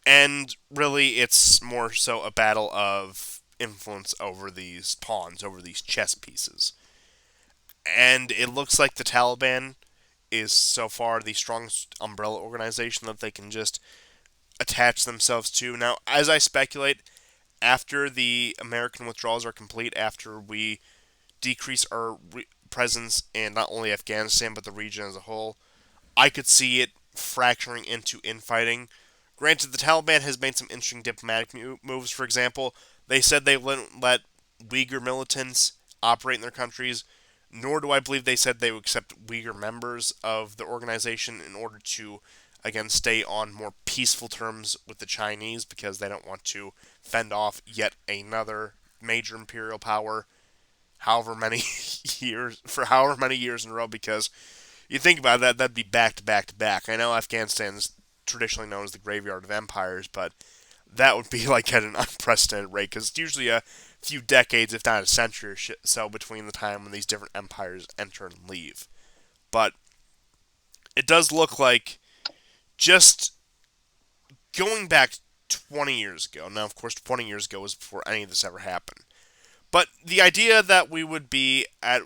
And really, it's more so a battle of influence over these pawns, over these chess pieces. And it looks like the Taliban is so far the strongest umbrella organization that they can just attach themselves to. Now, as I speculate, after the American withdrawals are complete, after we decrease our presence in not only Afghanistan but the region as a whole, I could see it fracturing into infighting Granted, the Taliban has made some interesting diplomatic moves. For example, they said they wouldn't let Uyghur militants operate in their countries, nor do I believe they said they would accept Uyghur members of the organization in order to, again, stay on more peaceful terms with the Chinese because they don't want to fend off yet another major imperial power however many years in a row, because you think about that, that'd be back to back to back. I know Afghanistan's traditionally known as the graveyard of empires, but that would be like at an unprecedented rate because it's usually a few decades, if not a century or so, between the time when these different empires enter and leave. But it does look like just going back 20 years ago. Now, of course, 20 years ago was before any of this ever happened. But the idea that we would be at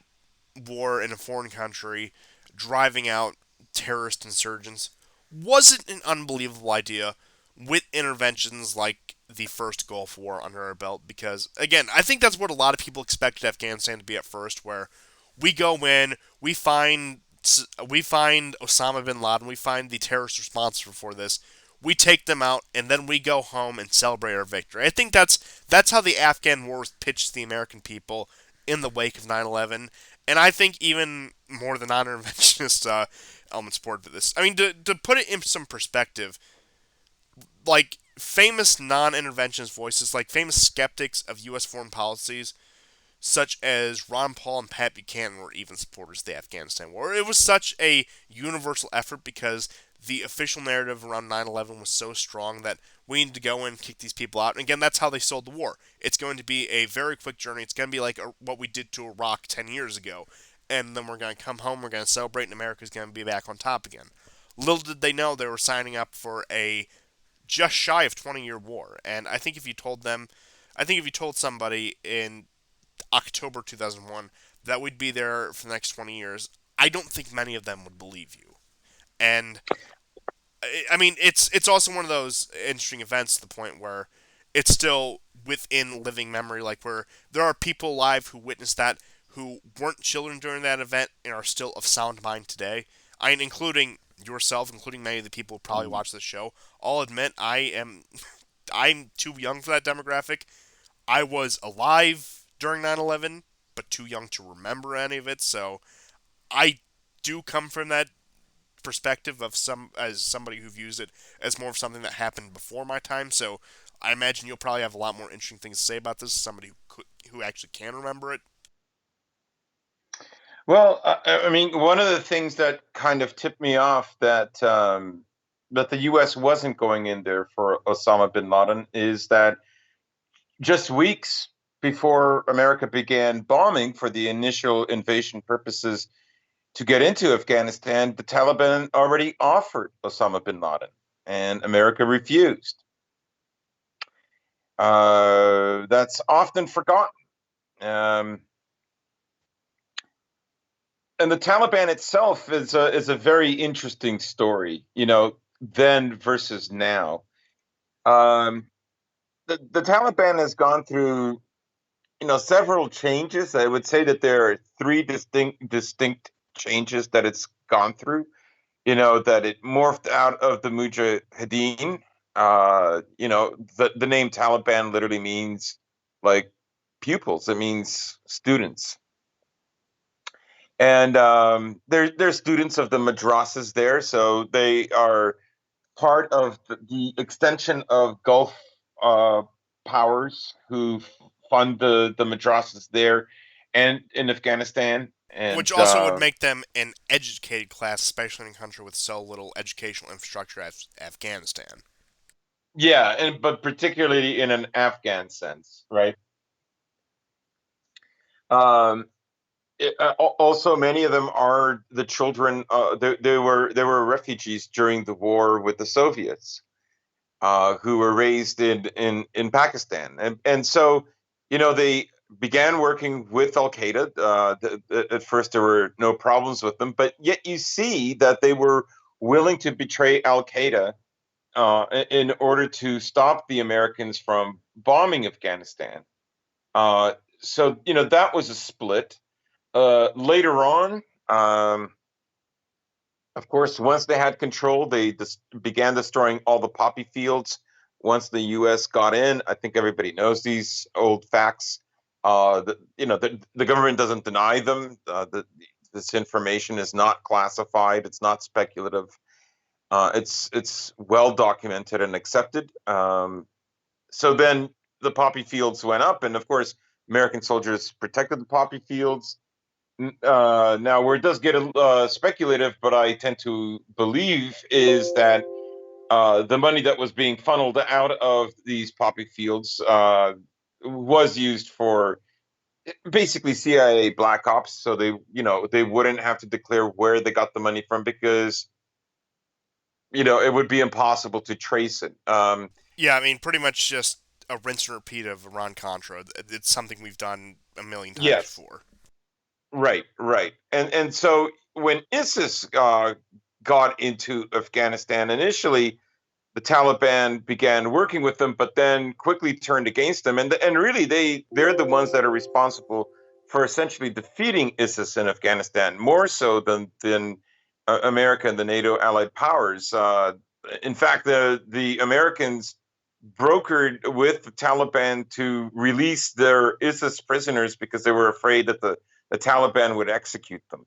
war in a foreign country, driving out terrorist insurgents, wasn't an unbelievable idea with interventions like the first Gulf War under our belt. Because, again, I think that's what a lot of people expected Afghanistan to be at first, where we go in, we find Osama bin Laden, we find the terrorists responsible for this, we take them out, and then we go home and celebrate our victory. I think that's how the Afghan war was pitched to the American people in the wake of 9/11, and I think even more the non-interventionist elements supported this. I mean, to put it in some perspective, like famous non-interventionist voices, like famous skeptics of U.S. foreign policies, such as Ron Paul and Pat Buchanan, were even supporters of the Afghanistan war. It was such a universal effort because the official narrative around 9/11 was so strong that we need to go in and kick these people out. And again, that's how they sold the war. It's going to be a very quick journey. It's going to be like what we did to Iraq 10 years ago. And then we're going to come home, we're going to celebrate, and America's going to be back on top again. Little did they know they were signing up for a just shy of 20-year war. And I think if you told somebody in October 2001 that we'd be there for the next 20 years, I don't think many of them would believe you. And I mean, it's also one of those interesting events to the point where it's still within living memory, like where there are people alive who witnessed that who weren't children during that event and are still of sound mind today. I mean, including yourself, including many of the people who probably Mm. watch this show. I'll admit I'm too young for that demographic. I was alive during 9/11, but too young to remember any of it. So I do come from that perspective of some as somebody who views it as more of something that happened before my time. So I imagine you'll probably have a lot more interesting things to say about this. As somebody who actually can remember it. Well, I mean, one of the things that kind of tipped me off that the U.S. wasn't going in there for Osama bin Laden is that just weeks before America began bombing for the initial invasion purposes to get into Afghanistan, the Taliban already offered Osama bin Laden, and America refused. That's often forgotten. Um, and the Taliban itself is a very interesting story, then versus now. Um, the Taliban has gone through, several changes. I would say that there are three distinct changes that it's gone through. That it morphed out of the Mujahideen. The name Taliban literally means like pupils. It means students. And they're students of the madrasas there, so they are part of the extension of Gulf uh, powers who fund the madrasas there and in Afghanistan. Which And also would make them an educated class, especially in a country with so little educational infrastructure as Afghanistan. yeah, and but particularly in an Afghan sense, right? Um, Also, many of them are the children. They were refugees during the war with the Soviets, who were raised in Pakistan, and so they began working with Al Qaeda. At first, there were no problems with them, but yet you see that they were willing to betray Al Qaeda in order to stop the Americans from bombing Afghanistan. So that was a split. Later on, um, Of course, once they had control, they began destroying all the poppy fields. Once the U.S. got in, I think everybody knows these old facts. The government doesn't deny them. This information is not classified. It's not speculative. It's well documented and accepted. So then the poppy fields went up, and of course, American soldiers protected the poppy fields. Now, where it does get speculative, but I tend to believe, is that the money that was being funneled out of these poppy fields was used for basically CIA black ops. So they wouldn't have to declare where they got the money from because it would be impossible to trace it. Yeah, I mean, pretty much just a rinse and repeat of Iran Contra. It's something we've done a million times Yes, before. right, right, and so when ISIS got into Afghanistan initially, the Taliban began working with them, but then quickly turned against them. And really, they're the ones that are responsible for essentially defeating ISIS in Afghanistan, more so than America and the NATO allied powers. In fact, the Americans brokered with the Taliban to release their ISIS prisoners because they were afraid that the Taliban would execute them,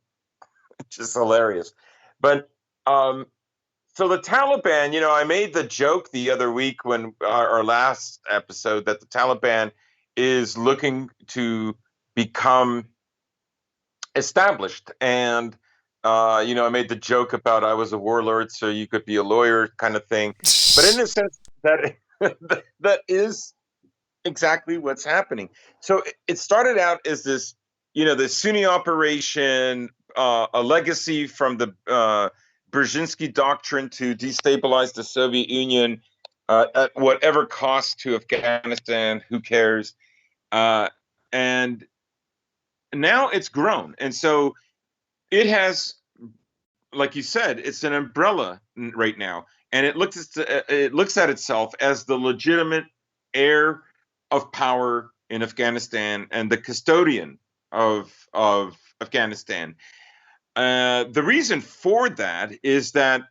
which is hilarious. But um, so the Taliban, I made the joke the other week when our last episode that the Taliban is looking to become established. And, I made the joke about I was a warlord, so you could be a lawyer kind of thing. But in a sense, that that is exactly what's happening. So it started out as the Sunni operation, a legacy from the Brzezinski doctrine to destabilize the Soviet Union at whatever cost to Afghanistan. Who cares? And now it's grown, and so it has, like you said, it's an umbrella right now, and it looks at itself as the legitimate heir of power in Afghanistan and the custodian of Afghanistan. The reason for that is that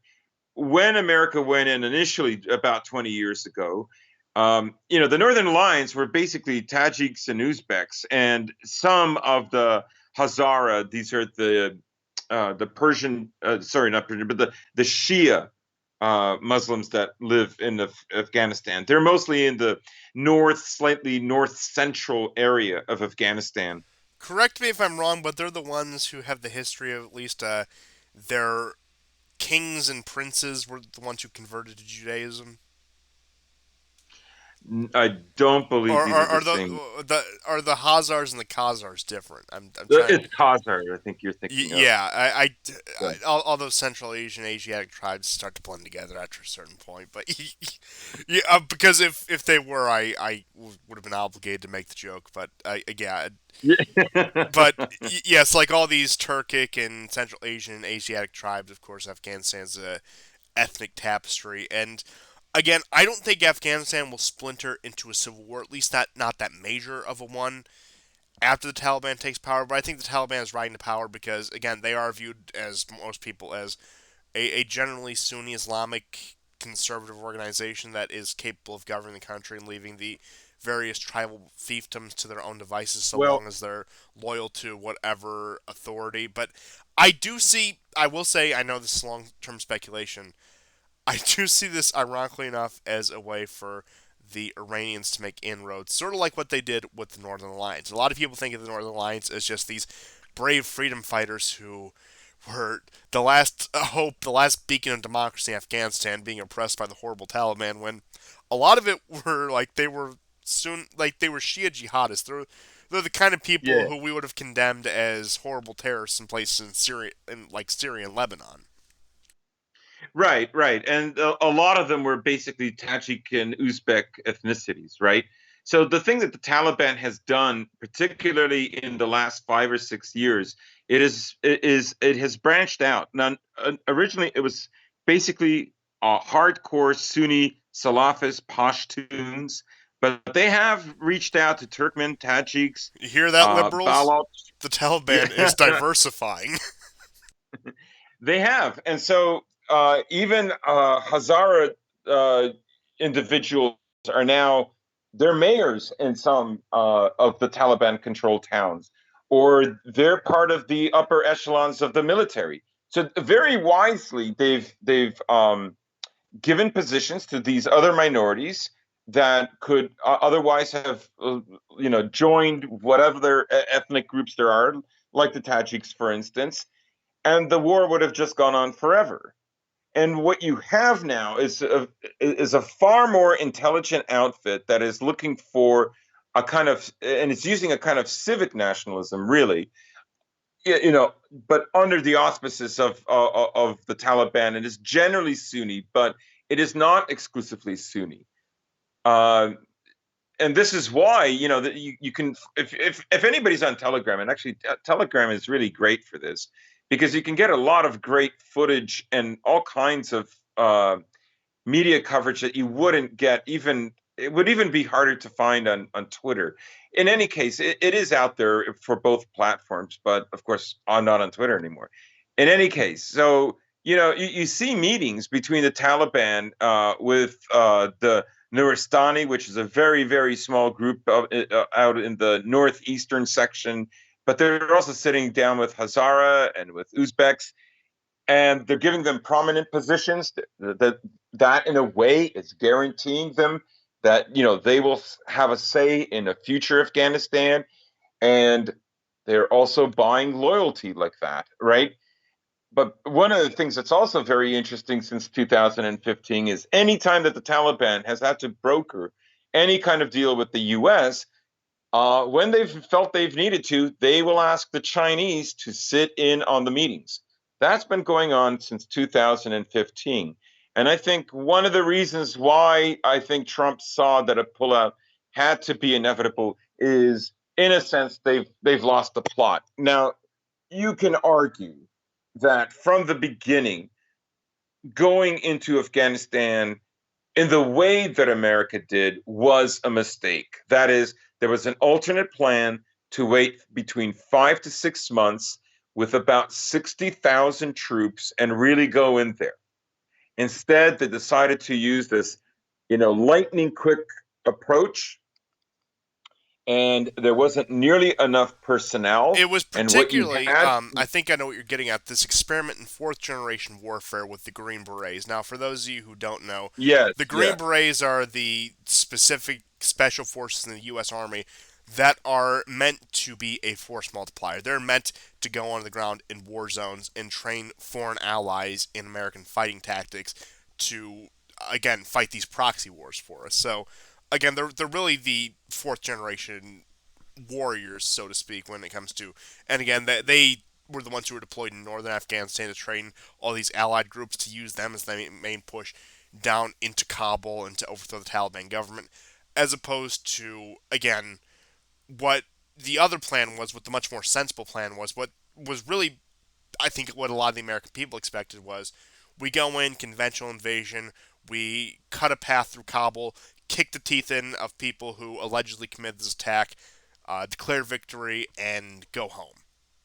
when America went in initially about 20 years ago, the Northern Alliance were basically Tajiks and Uzbeks, and some of the Hazara. These are the Persian, sorry, not Persian, but the Shia Muslims that live in Afghanistan. They're mostly in the slightly north central area of Afghanistan. Correct me if I'm wrong, but they're the ones who have the history of at least their kings and princes were the ones who converted to Judaism. I don't believe Or these are the are the same. are the Hazars and the Khazars different? I'm trying. It's Khazar, I think you're thinking of. Yeah, Yeah. all those Central Asian Asiatic tribes start to blend together after a certain point. But yeah, because if they were, I would have been obligated to make the joke. But yeah, but yes, like all these Turkic and Central Asian and Asiatic tribes, of course, Afghanistan's a ethnic tapestry. And again, I don't think Afghanistan will splinter into a civil war, at least not that major of a one after the Taliban takes power. But I think the Taliban is riding to power because, again, they are viewed as most people as a generally Sunni Islamic conservative organization that is capable of governing the country and leaving the various tribal fiefdoms to their own devices so Well, long as they're loyal to whatever authority. But I will say, I know this is long term speculation, I do see this, ironically enough, as a way for the Iranians to make inroads, sort of like what they did with the Northern Alliance. A lot of people think of the Northern Alliance as just these brave freedom fighters who were the last hope, the last beacon of democracy in Afghanistan, being oppressed by the horrible Taliban. When a lot of it were like they were Shia jihadists. They're the kind of people yeah. who we would have condemned as horrible terrorists in places like Syria and Lebanon. Right, right. And a lot of them were basically Tajik and Uzbek ethnicities, right? So the thing that the Taliban has done, particularly in the last 5 or 6 years, it has branched out. Now, originally it was basically hardcore Sunni Salafist Pashtuns, but they have reached out to Turkmen, Tajiks, You hear that, liberals? Baloch. The Taliban is Yeah, diversifying. They have, and so even Hazara uh, individuals are now they're mayors in some of the Taliban-controlled towns, or they're part of the upper echelons of the military. So very wisely, they've given positions to these other minorities that could otherwise have joined whatever their ethnic groups there are, like the Tajiks, for instance, and the war would have just gone on forever. And what you have now is a far more intelligent outfit that is looking for a kind of, and it's using a kind of civic nationalism, really, but under the auspices of the Taliban. It is generally Sunni, but it is not exclusively Sunni. Uh, and this is why that you can if anybody's on Telegram, and actually Telegram is really great for this because you can get a lot of great footage and all kinds of media coverage that you wouldn't get, even it would even be harder to find on Twitter. In any case, it is out there for both platforms, but of course I'm not on Twitter anymore. In any case, so you see meetings between the Taliban with the Nuristani, which is a very, very small group out in the northeastern section, but they're also sitting down with Hazara and with Uzbeks, and they're giving them prominent positions. That in a way is guaranteeing them that they will have a say in a future Afghanistan, and they're also buying loyalty like that, right? But one of the things that's also very interesting since 2015 is any time that the Taliban has had to broker any kind of deal with the US, when they've felt they've needed to, they will ask the Chinese to sit in on the meetings. That's been going on since 2015. And I think one of the reasons why I think Trump saw that a pullout had to be inevitable is, in a sense, they've lost the plot. Now, you can argue that from the beginning, going into Afghanistan in the way that America did was a mistake. That is, there was an alternate plan to wait between 5 to 6 months with about 60,000 troops and really go in there. Instead, they decided to use this, lightning quick approach, and there wasn't nearly enough personnel. It was And what you particularly, had, I think I know what you're getting at, this experiment in fourth generation warfare with the Green Berets. Now, for those of you who don't know, the yes, Green yeah, Berets are the specific special forces in the U.S. Army that are meant to be a force multiplier. They're meant to go on the ground in war zones and train foreign allies in American fighting tactics to, again, fight these proxy wars for us. So, again, they're really the fourth generation warriors, so to speak, when it comes to. And again, they were the ones who were deployed in northern Afghanistan to train all these allied groups to use them as the main push down into Kabul and to overthrow the Taliban government, as opposed to, again, what the other plan was, what the much more sensible plan was, what was really, I think, what a lot of the American people expected was we go in, conventional invasion, we cut a path through Kabul, kick the teeth in of people who allegedly committed this attack, declare victory, and go home.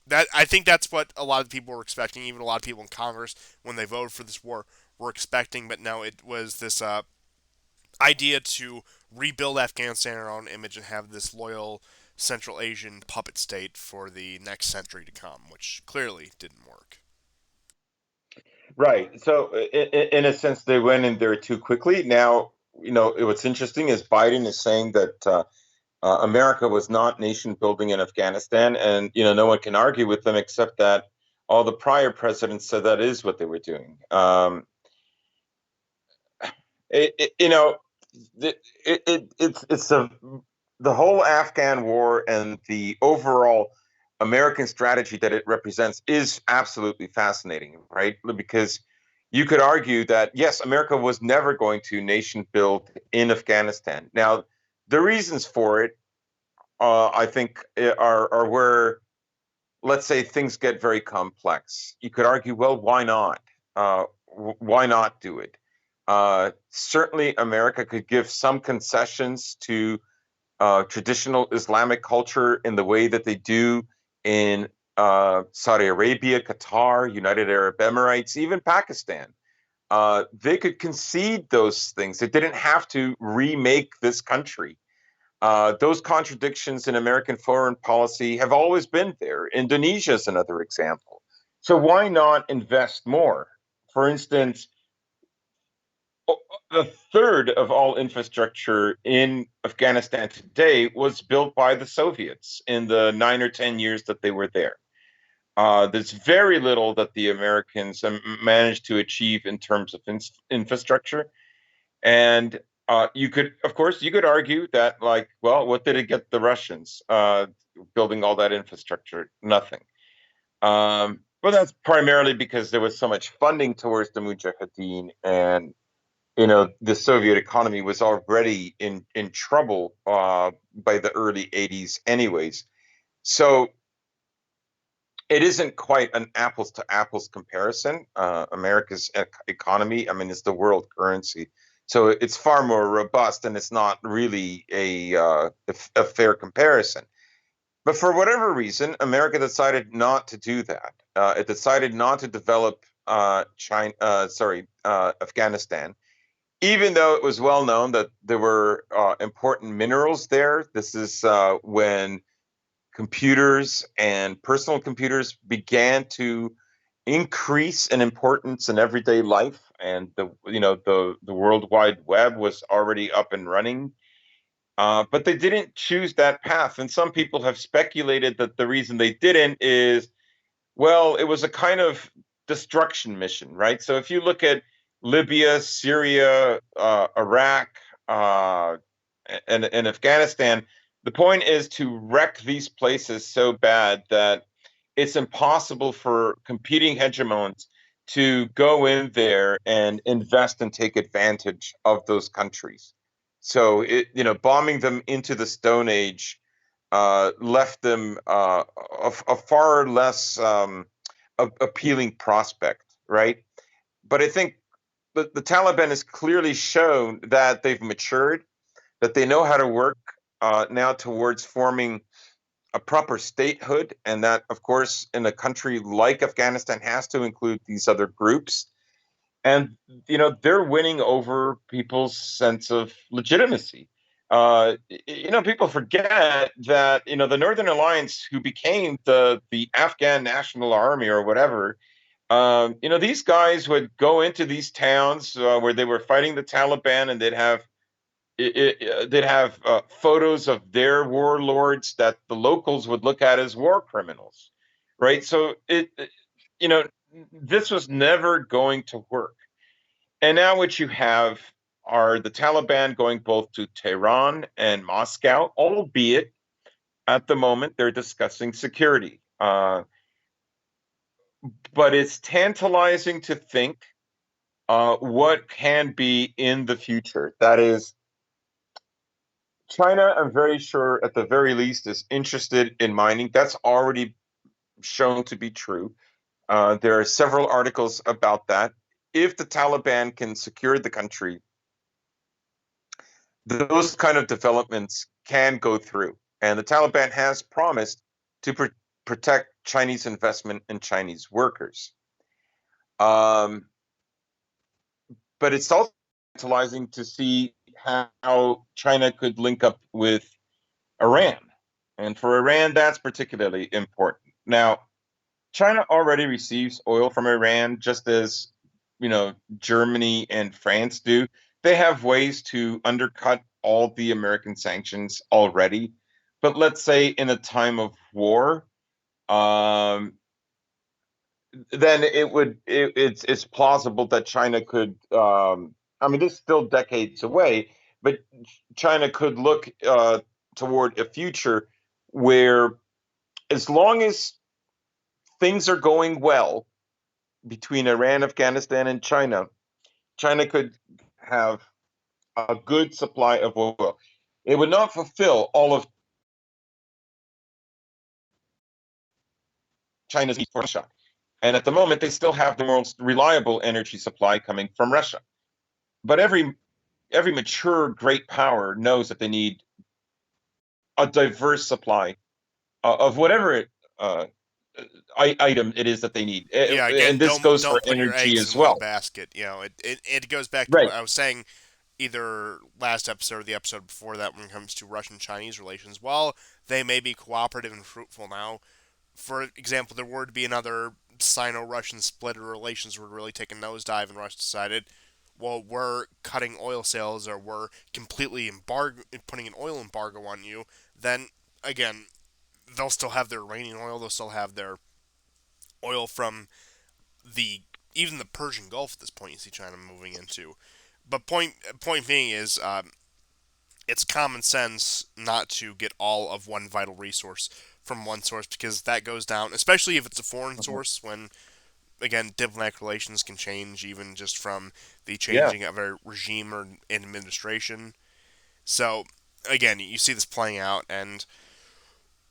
That I think that's what a lot of people were expecting. Even a lot of people in Congress, when they voted for this war, were expecting. But no, it was this idea to rebuild Afghanistan in our own image and have this loyal Central Asian puppet state for the next century to come, which clearly didn't work. right. So in a sense, they went in there too quickly. Now, what's interesting is Biden is saying that America was not nation building in Afghanistan, and no one can argue with them except that all the prior presidents said that is what they were doing. It, it, you know, it's the whole Afghan war and the overall American strategy that it represents is absolutely fascinating, right? Because you could argue that yes, America was never going to nation build in Afghanistan. Now, the reasons for it, I think, are where, let's say, things get very complex. You could argue, well, why not? Why not do it? Certainly, America could give some concessions to traditional Islamic culture in the way that they do in Saudi Arabia, Qatar, United Arab Emirates, even Pakistan. They could concede those things. They didn't have to remake this country. Those contradictions in American foreign policy have always been there. Indonesia is another example. So why not invest more? For instance, a third of all infrastructure in Afghanistan today was built by the Soviets in the 9 or 10 years that they were there. There's very little that the Americans managed to achieve in terms of infrastructure. And you could, of course, you could argue that, like, well, what did it get the Russians building all that infrastructure? Nothing. But that's primarily because there was so much funding towards the Mujahideen, and the Soviet economy was already in trouble by the early 80s, anyways. So it isn't quite an apples to apples comparison. America's economy, I mean, it's the world currency, so it's far more robust, and it's not really a fair comparison. But for whatever reason, America decided not to do that. It decided not to develop Afghanistan, even though it was well known that there were important minerals there. This is when computers and personal computers began to increase in importance in everyday life, and the World Wide Web was already up and running. But they didn't choose that path, and some people have speculated that the reason they didn't is, well, it was a kind of destruction mission, right? So if you look at Libya, Syria, Iraq, uh, and Afghanistan, the point is to wreck these places so bad that it's impossible for competing hegemons to go in there and invest and take advantage of those countries. So bombing them into the Stone Age left them a far less appealing prospect, right? But I think the Taliban has clearly shown that they've matured, that they know how to work now towards forming a proper statehood, and that, of course, in a country like Afghanistan, has to include these other groups. And they're winning over people's sense of legitimacy. People forget that the Northern Alliance, who became the Afghan National Army or whatever, these guys would go into these towns where they were fighting the Taliban, and they'd have photos of their warlords that the locals would look at as war criminals, right? So you know, this was never going to work. And now what you have are the Taliban going both to Tehran and Moscow, albeit at the moment they're discussing security. But it's tantalizing to think what can be in the future. That is, China, I'm very sure, at the very least, is interested in mining. That's already shown to be true. There are several articles about that. If the Taliban can secure the country, those kind of developments can go through. And the Taliban has promised to protect Chinese investment in Chinese workers. Um, but it's also tantalizing to see how China could link up with Iran. And for Iran, that's particularly important. Now, China already receives oil from Iran, just as Germany and France do. They have ways to undercut all the American sanctions already. But let's say in a time of war, um, then it's plausible that China could. I mean, this is still decades away, but China could look toward a future where, as long as things are going well between Iran, Afghanistan, and China, China could have a good supply of oil. It would not fulfill all of China's needs for Russia. And at the moment, they still have the most reliable energy supply coming from Russia. But every mature great power knows that they need a diverse supply of whatever it item it is that they need. Yeah, And again, this don't goes for don't put your energy eggs as in one well. basket. It goes back to what Right. I was saying either last episode or the episode before that when it comes to Russian Chinese relations. While they may be cooperative and fruitful now, for example, there were to be another Sino-Russian split or relations were to really take a nosedive and Russia decided, well, we're cutting oil sales or we're completely putting an oil embargo on you, then again, they'll still have their Iranian oil, they'll still have their oil from the even the Persian Gulf at this point. You see China moving into, but point being is it's common sense not to get all of one vital resource from one source because that goes down, especially if it's a foreign Mhm. source. When again, diplomatic relations can change even just from the Yeah. changing of a regime or an administration. So again, you see this playing out, and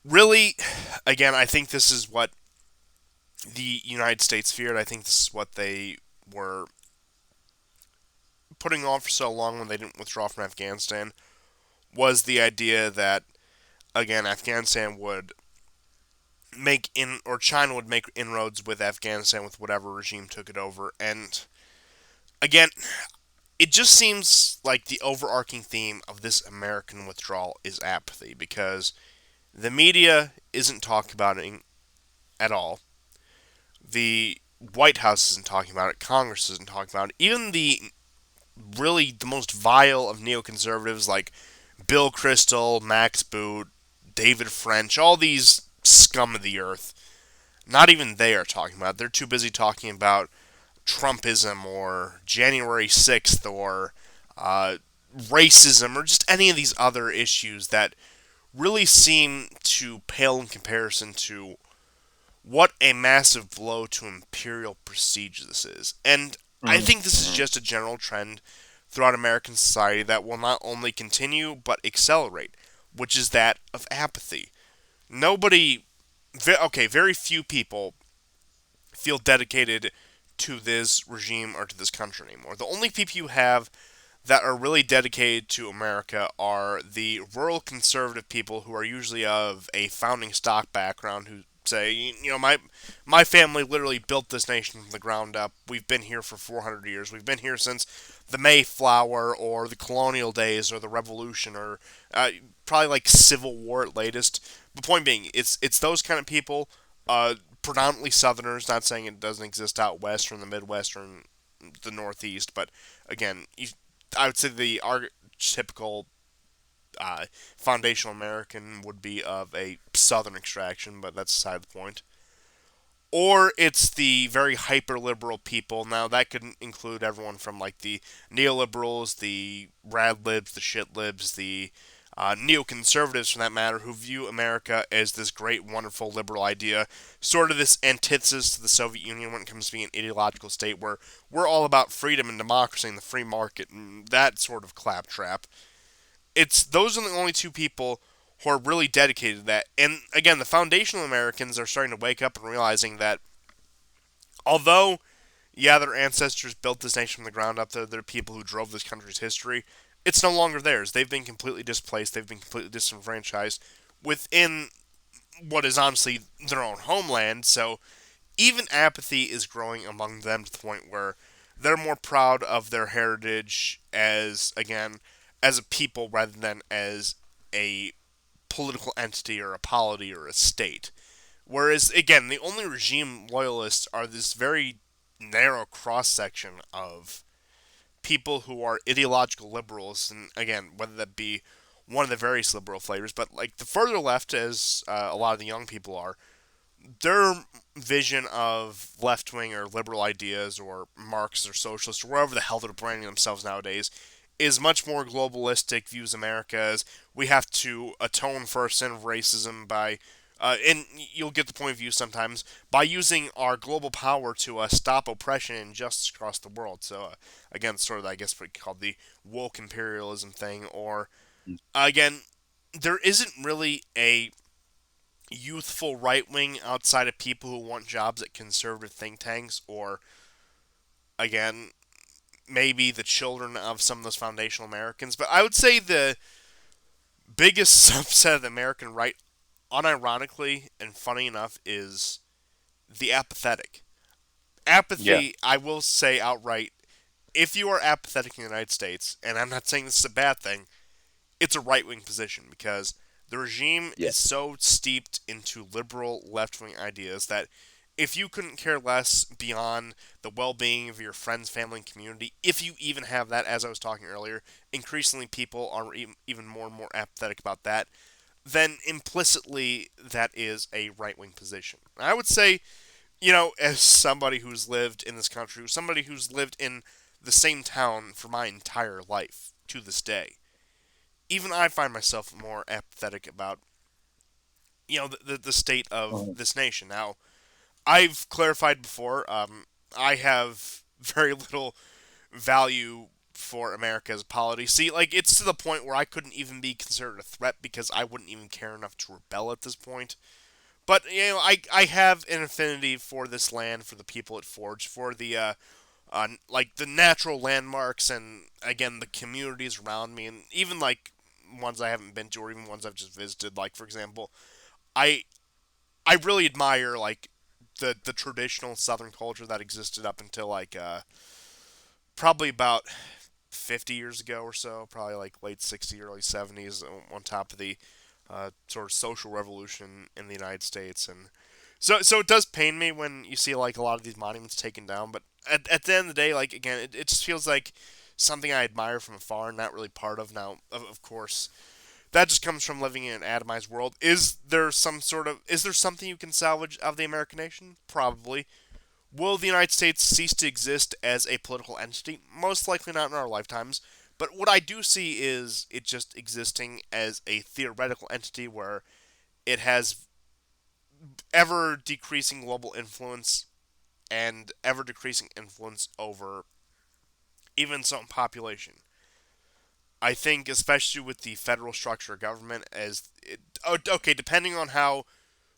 really, again, I think this is what the United States feared. I think this is what they were putting on for so long when they didn't withdraw from Afghanistan was the idea that again Afghanistan would make in or China would make inroads with Afghanistan with whatever regime took it over. And again, it just seems like the overarching theme of this American withdrawal is apathy because the media isn't talking about it at all. The White House isn't talking about it. Congress isn't talking about it. Even the most vile of neoconservatives like Bill Kristol, Max Boot, David French, all these scum of the earth, not even they are talking about it. They're too busy talking about Trumpism or January 6th or uh, racism or just any of these other issues that really seem to pale in comparison to what a massive blow to imperial prestige this is. And I Mhm. think this is Mhm. just a general trend throughout American society that will not only continue but accelerate, which is that of apathy. Nobody, okay, very few people feel dedicated to this regime or to this country anymore. The only people you have that are really dedicated to America are the rural conservative people who are usually of a founding stock background who say, my family literally built this nation from the ground up. We've been here for 400 years. We've been here since the Mayflower or the colonial days or the Revolution or probably like Civil War at latest. The point being, it's those kind of people, predominantly Southerners. Not saying it doesn't exist out west or in the Midwest or in the Northeast, but again, I would say the typical foundational American would be of a Southern extraction, but that's aside the point. Or it's the very hyper liberal people. Now that could include everyone from like the neoliberals, the rad libs, the shit libs, the neoconservatives for that matter, who view America as this great, wonderful liberal idea, sort of this antithesis to the Soviet Union when it comes to being an ideological state where we're all about freedom and democracy and the free market and that sort of claptrap. It's those are the only two people who are really dedicated to that. And again, the foundational Americans are starting to wake up and realizing that although, yeah, their ancestors built this nation from the ground up, they're people who drove this country's history, it's no longer theirs. They've been completely displaced, they've been completely disenfranchised within what is honestly their own homeland. So even apathy is growing among them to the point where they're more proud of their heritage as, again, as a people rather than as a political entity or a polity or a state. Whereas, again, the only regime loyalists are this very narrow cross section of people who are ideological liberals, and again, whether that be one of the various liberal flavors, but like the further left, as a lot of the young people are, their vision of left wing or liberal ideas or Marxist or socialist or wherever the hell they're branding themselves nowadays is much more globalistic, views America as we have to atone for our sin of racism by, and you'll get the point of view sometimes, by using our global power to stop oppression and injustice across the world. So, again, sort of, I guess, what you call the woke imperialism thing, or, again, there isn't really a youthful right wing outside of people who want jobs at conservative think tanks or again maybe the children of some of those foundational Americans. But I would say the biggest subset of the American right, unironically and funny enough, is the apathetic. Yeah. Apathy, I will say outright, if you are apathetic in the United States, and I'm not saying this is a bad thing, it's a right wing position because the regime Yeah. is so steeped into liberal left wing ideas that if you couldn't care less beyond the well being of your friends, family, and community, if you even have that, as I was talking earlier, increasingly people are even more and more apathetic about that, then implicitly that is a right wing position. I would say, as somebody who's lived in this country, somebody who's lived in the same town for my entire life to this day, even I find myself more apathetic about the state of Mhm. this nation. Now, I've clarified before. I have very little value for America's polity. See, like it's to the point where I couldn't even be considered a threat because I wouldn't even care enough to rebel at this point. But I have an affinity for this land, for the people it forged, for the like the natural landmarks, and again the communities around me, and even like ones I haven't been to, or even ones I've just visited. Like for example, I I really admire like the traditional Southern culture that existed up until like probably about 50 years ago or so, probably like late 60s, early 70s, on top of the sort of social revolution in the United States. And so it does pain me when you see like a lot of these monuments taken down. But at the end of the day, like again, it just feels like something I admire from afar, not really part of. Now, of course, that just comes from living in an atomized world. Is there something you can salvage of the American nation? Probably. Will the United States cease to exist as a political entity? Most likely not in our lifetimes. But what I do see is it just existing as a theoretical entity where it has ever decreasing global influence and ever decreasing influence over even some population. I think, especially with the federal structure of government, okay, depending on how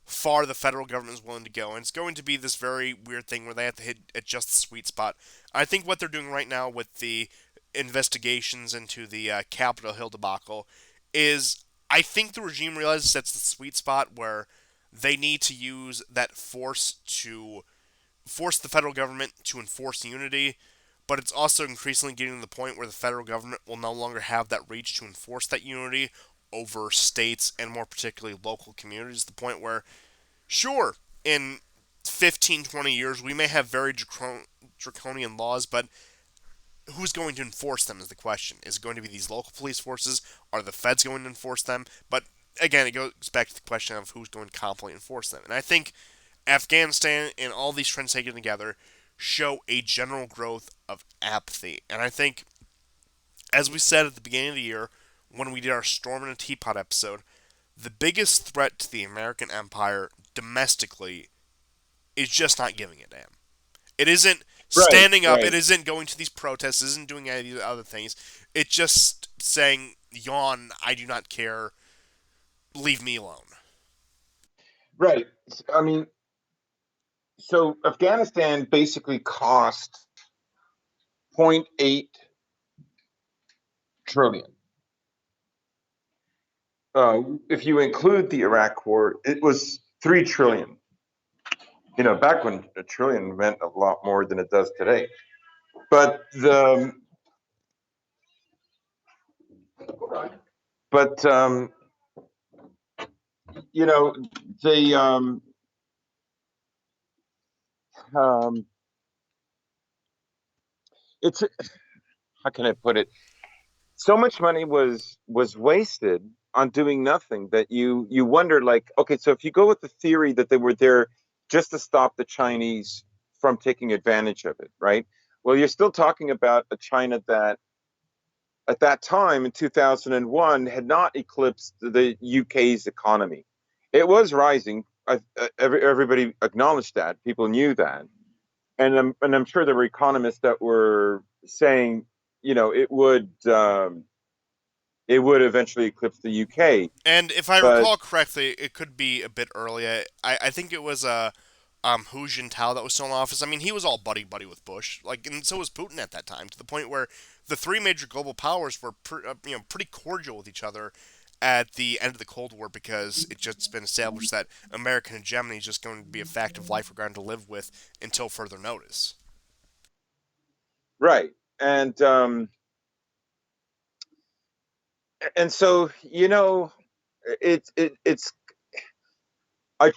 far the federal government is willing to go, and it's going to be this very weird thing where they have to hit at just the sweet spot. I think what they're doing right now with the investigations into the Capitol Hill debacle is, I think the regime realizes that's the sweet spot where they need to use that force to force the federal government to enforce unity, but it's also increasingly getting to the point where the federal government will no longer have that reach to enforce that unity over states and more particularly local communities, to the point where, sure, in 15, 20 years, we may have very draconian laws, but who's going to enforce them is the question. Is it going to be these local police forces? Are the feds going to enforce them? But again, it goes back to the question of who's going to completely enforce them. And I think Afghanistan and all these trends taken together show a general growth of apathy. And I think, as we said at the beginning of the year, when we did our Storm in a Teapot episode, the biggest threat to the American empire domestically is just not giving a damn. It isn't Right, standing up. It right, isn't going to these protests. It isn't doing any of these other things. It's just saying, yawn, I do not care. Leave me alone. right. I mean, so Afghanistan basically cost zero point 0.8 trillion. If you include the Iraq War, it was 3 trillion. Back when a trillion meant a lot more than it does today. But but you know, they um, it's how can I put it? So much money was wasted on doing nothing that you wonder, like, okay, so if you go with the theory that they were there just to stop the Chinese from taking advantage of it, right? Well, you're still talking about a China that at that time in 2001 had not eclipsed the UK's economy. It was rising. Everybody acknowledged that. People knew that. And I'm sure there were economists that were saying, it would eventually eclipse the UK. And if I But recall correctly, it could be a bit early. I think it was Hu Jintao that was still in office. I mean, he was all buddy buddy with Bush, like, and so was Putin at that time, to the point where the three major global powers were pretty cordial with each other at the end of the Cold War because it's just been established that American hegemony is just going to be a fact of life we're going to live with until further notice. Right. And and so, it's I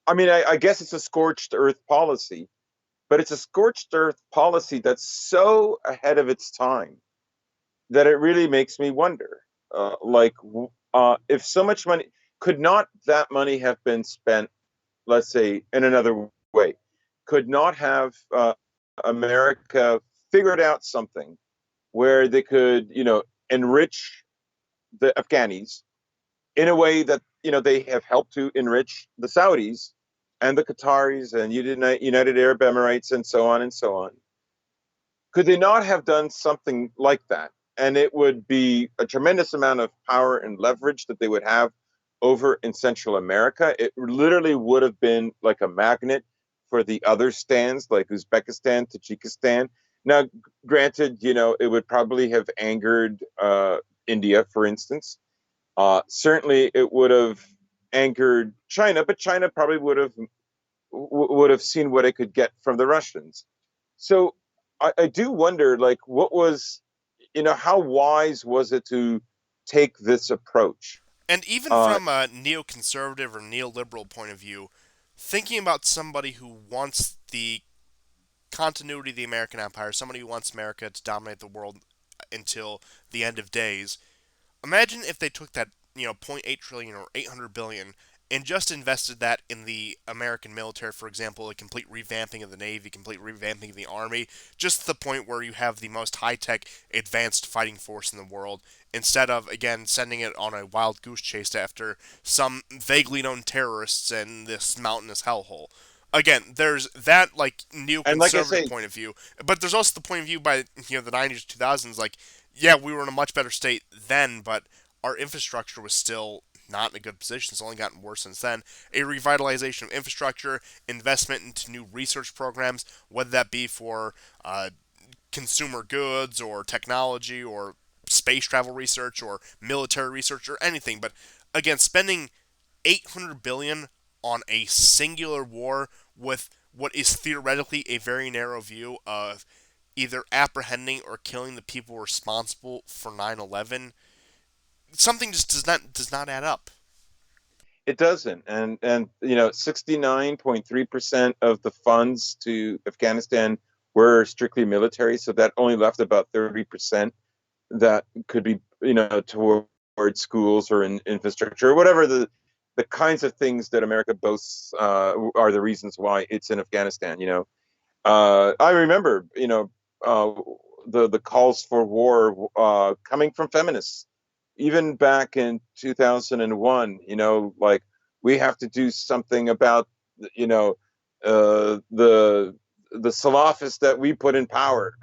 I mean, I guess it's a scorched earth policy, but it's a scorched earth policy that's so ahead of its time that it really makes me wonder, if so much money could not that money have been spent, let's say, in another way? Could not have America figured out something where they could, enrich the Afghanis in a way that they have helped to enrich the Saudis and the Qataris and United Arab Emirates and so on and so on. Could they not have done something like that? And it would be a tremendous amount of power and leverage that they would have over in Central America. It literally would have been like a magnet for the other stands, like Uzbekistan, Tajikistan. Now, granted, it would probably have angered India, for instance. Certainly, it would have angered China, but China probably would have seen what it could get from the Russians. So I do wonder, like, how wise was it to take this approach? And even Uh, from a neoconservative or neoliberal point of view, thinking about somebody who wants the continuity of the American empire, somebody who wants America to dominate the world until the end of days, imagine if they took that, zero point 0.8 trillion or 800 billion and just invested that in the American military, for example, a complete revamping of the Navy, complete revamping of the Army, just to the point where you have the most high-tech, advanced fighting force in the world, instead of, again, sending it on a wild goose chase after some vaguely known terrorists in this mountainous hellhole. Again, there's that like and like I neoconservative say, point of view, but there's also the point of view by the 90s, 2000s. Like, yeah, we were in a much better state then, but our infrastructure was still not in a good position. It's only gotten worse since then. A revitalization of infrastructure, investment into new research programs, whether that be for consumer goods or technology or space travel research or military research or anything. But again, spending 800 billion on a singular war with what is theoretically a very narrow view of either apprehending or killing the people responsible for 9/11, something just does not add up. it doesn't. And 69.3% of the funds to Afghanistan were strictly military, so that only left about 30% that could be, towards schools or in infrastructure or whatever the kinds of things that America boasts are the reasons why it's in Afghanistan. I remember, uh, the calls for war coming from feminists, even back in 2001. Like, we have to do something about, you know, the Salafists that we put in power.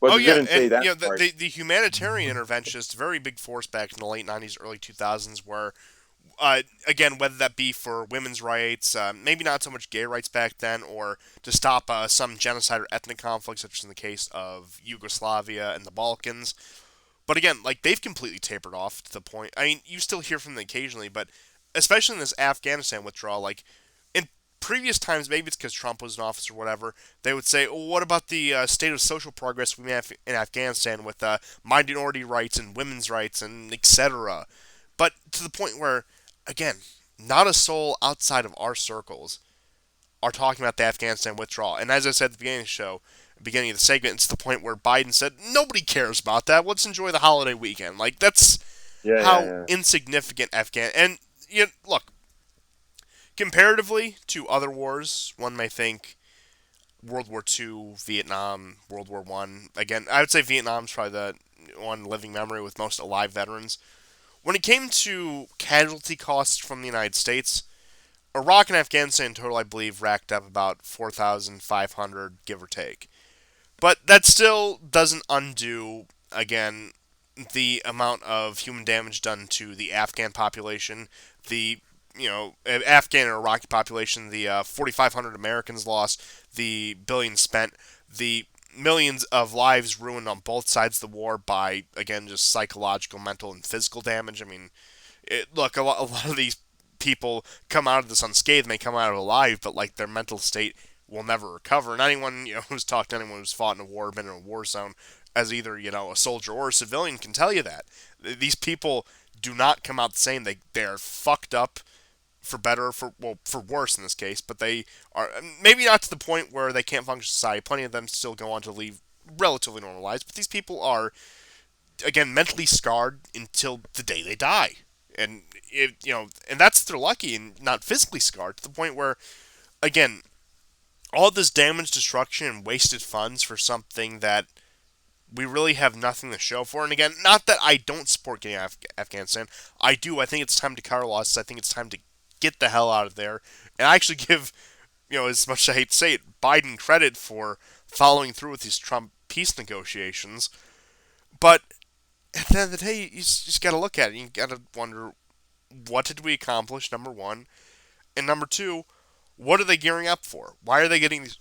Well, Oh they yeah, didn't say and that the, part. the the humanitarian interventionists, very big force back in the late '90s, early 2000s, where again, whether that be for women's rights, maybe not so much gay rights back then, or to stop some genocide or ethnic conflicts, such as in the case of Yugoslavia and the Balkans. But again, like they've completely tapered off to the point. I mean, you still hear from them occasionally, but especially in this Afghanistan withdrawal, like in previous times, maybe it's because Trump was in office or whatever, they would say, well, what about the state of social progress we have in Afghanistan with minority rights and women's rights and etc. But to the point where, again, not a soul outside of our circles are talking about the Afghanistan withdrawal. And as I said at the beginning of the show, beginning of the segment, it's the point where Biden said, nobody cares about that. Let's enjoy the holiday weekend. Like, that's Yeah, yeah, how yeah. insignificant Afghan. And, look, comparatively to other wars, one may think World War II, Vietnam, World War One. Again, I would say Vietnam's probably the one living memory with most alive veterans. When it came to casualty costs from the United States, Iraq and Afghanistan in total, I believe, racked up about 4,500, give or take. But that still doesn't undo, again, the amount of human damage done to the Afghan population, the Afghan and Iraqi population, the 4,500 Americans lost, the billions spent, the millions of lives ruined on both sides of the war by, again, just psychological, mental, and physical damage. I mean, look, a lot of these people come out of this unscathed, may come out of it alive, but like their mental state will never recover. And anyone who's talked to anyone who's fought in a war, been in a war zone, as either a soldier or a civilian, can tell you that these people do not come out the same. They are fucked up for better, for worse in this case, but they are maybe not to the point where they can't function in society. Plenty of them still go on to leave relatively normal lives, but these people are, again, mentally scarred until the day they die. And and that's if they're lucky and not physically scarred to the point where, again, all this damage, destruction, and wasted funds for something that we really have nothing to show for. And again, not that I don't support getting out of Afghanistan. I do. I think it's time to cut our losses. I think it's time to get the hell out of there. And I actually give, as much as I hate to say it, Biden credit for following through with these Trump peace negotiations. But at the end of the day, you just got to look at it. You got to wonder, what did we accomplish, number one? And number two, what are they gearing up for? Why are they getting these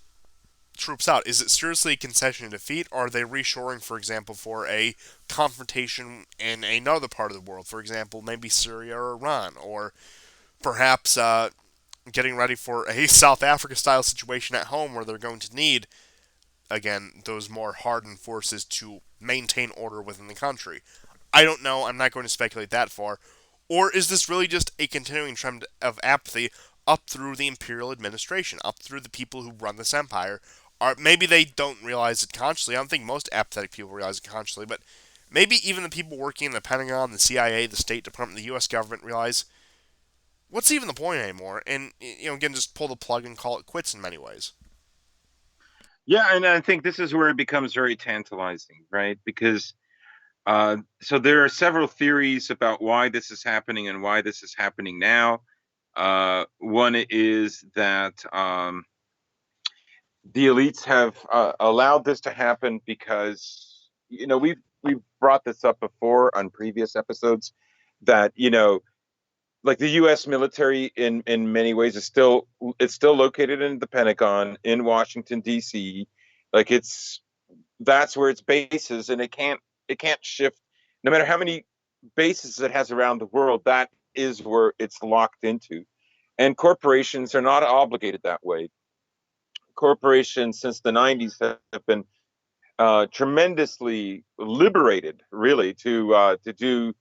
troops out? Is it seriously a concession to defeat, or are they reshoring, for example, for a confrontation in another part of the world? For example, maybe Syria or Iran, or perhaps getting ready for a South Africa style situation at home where they're going to need, again, those more hardened forces to maintain order within the country. I don't know. I'm not going to speculate that far. Or is this really just a continuing trend of apathy up through the imperial administration, up through the people who run this empire? Or maybe they don't realize it consciously. I don't think most apathetic people realize it consciously, but maybe even the people working in the Pentagon, the CIA, the State Department, the U.S. government realize, what's even the point anymore? And again, just pull the plug and call it quits in many ways. Yeah, and I think this is where it becomes very tantalizing, right? Because so there are several theories about why this is happening and why this is happening now. One is that the elites have allowed this to happen because we've brought this up before on previous episodes that like the U.S. military in many ways it's still located in the Pentagon in Washington D.C. Like that's where its base is, and it can't shift no matter how many bases it has around the world. That is where it's locked into, and corporations are not obligated that way. Corporations since the 90s have been tremendously liberated, really, to do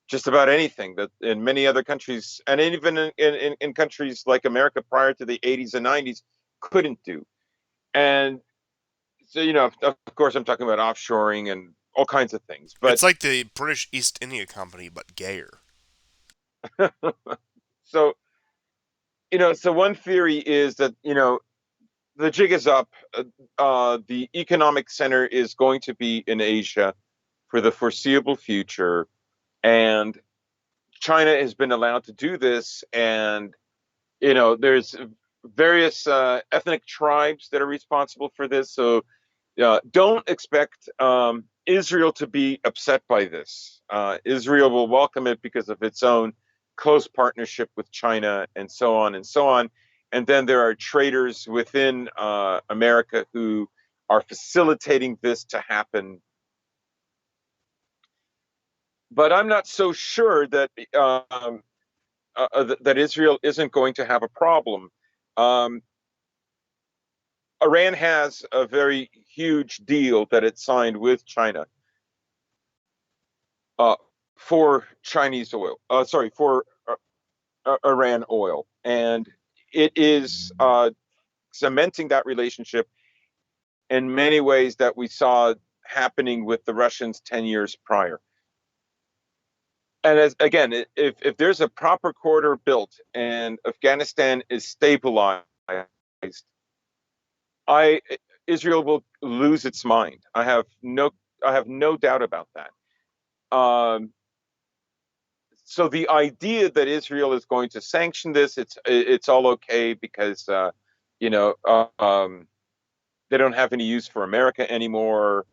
just about anything that in many other countries, and even in countries like America prior to the 80s and 90s, couldn't do. And so, of course, I'm talking about offshoring and all kinds of things. But It's like the British East India Company, but gayer. so, so one theory is that, the jig is up. The economic center is going to be in Asia for the foreseeable future. And China has been allowed to do this. And, there's various ethnic tribes that are responsible for this. So don't expect Israel to be upset by this. Israel will welcome it because of its own close partnership with China and so on and so on. And then there are traitors within America who are facilitating this to happen. But I'm not so sure that that Israel isn't going to have a problem. Um, Iran has a very huge deal that it signed with China uh, for Chinese oil. Sorry, for Iran oil, and it is cementing that relationship in many ways that we saw happening with the Russians 10 years prior. And as again, if there's a proper corridor built and Afghanistan is stabilized, I Israel will lose its mind. I have no doubt about that. So the idea that Israel is going to sanction this, it's all okay because you know they don't have any use for America anymore.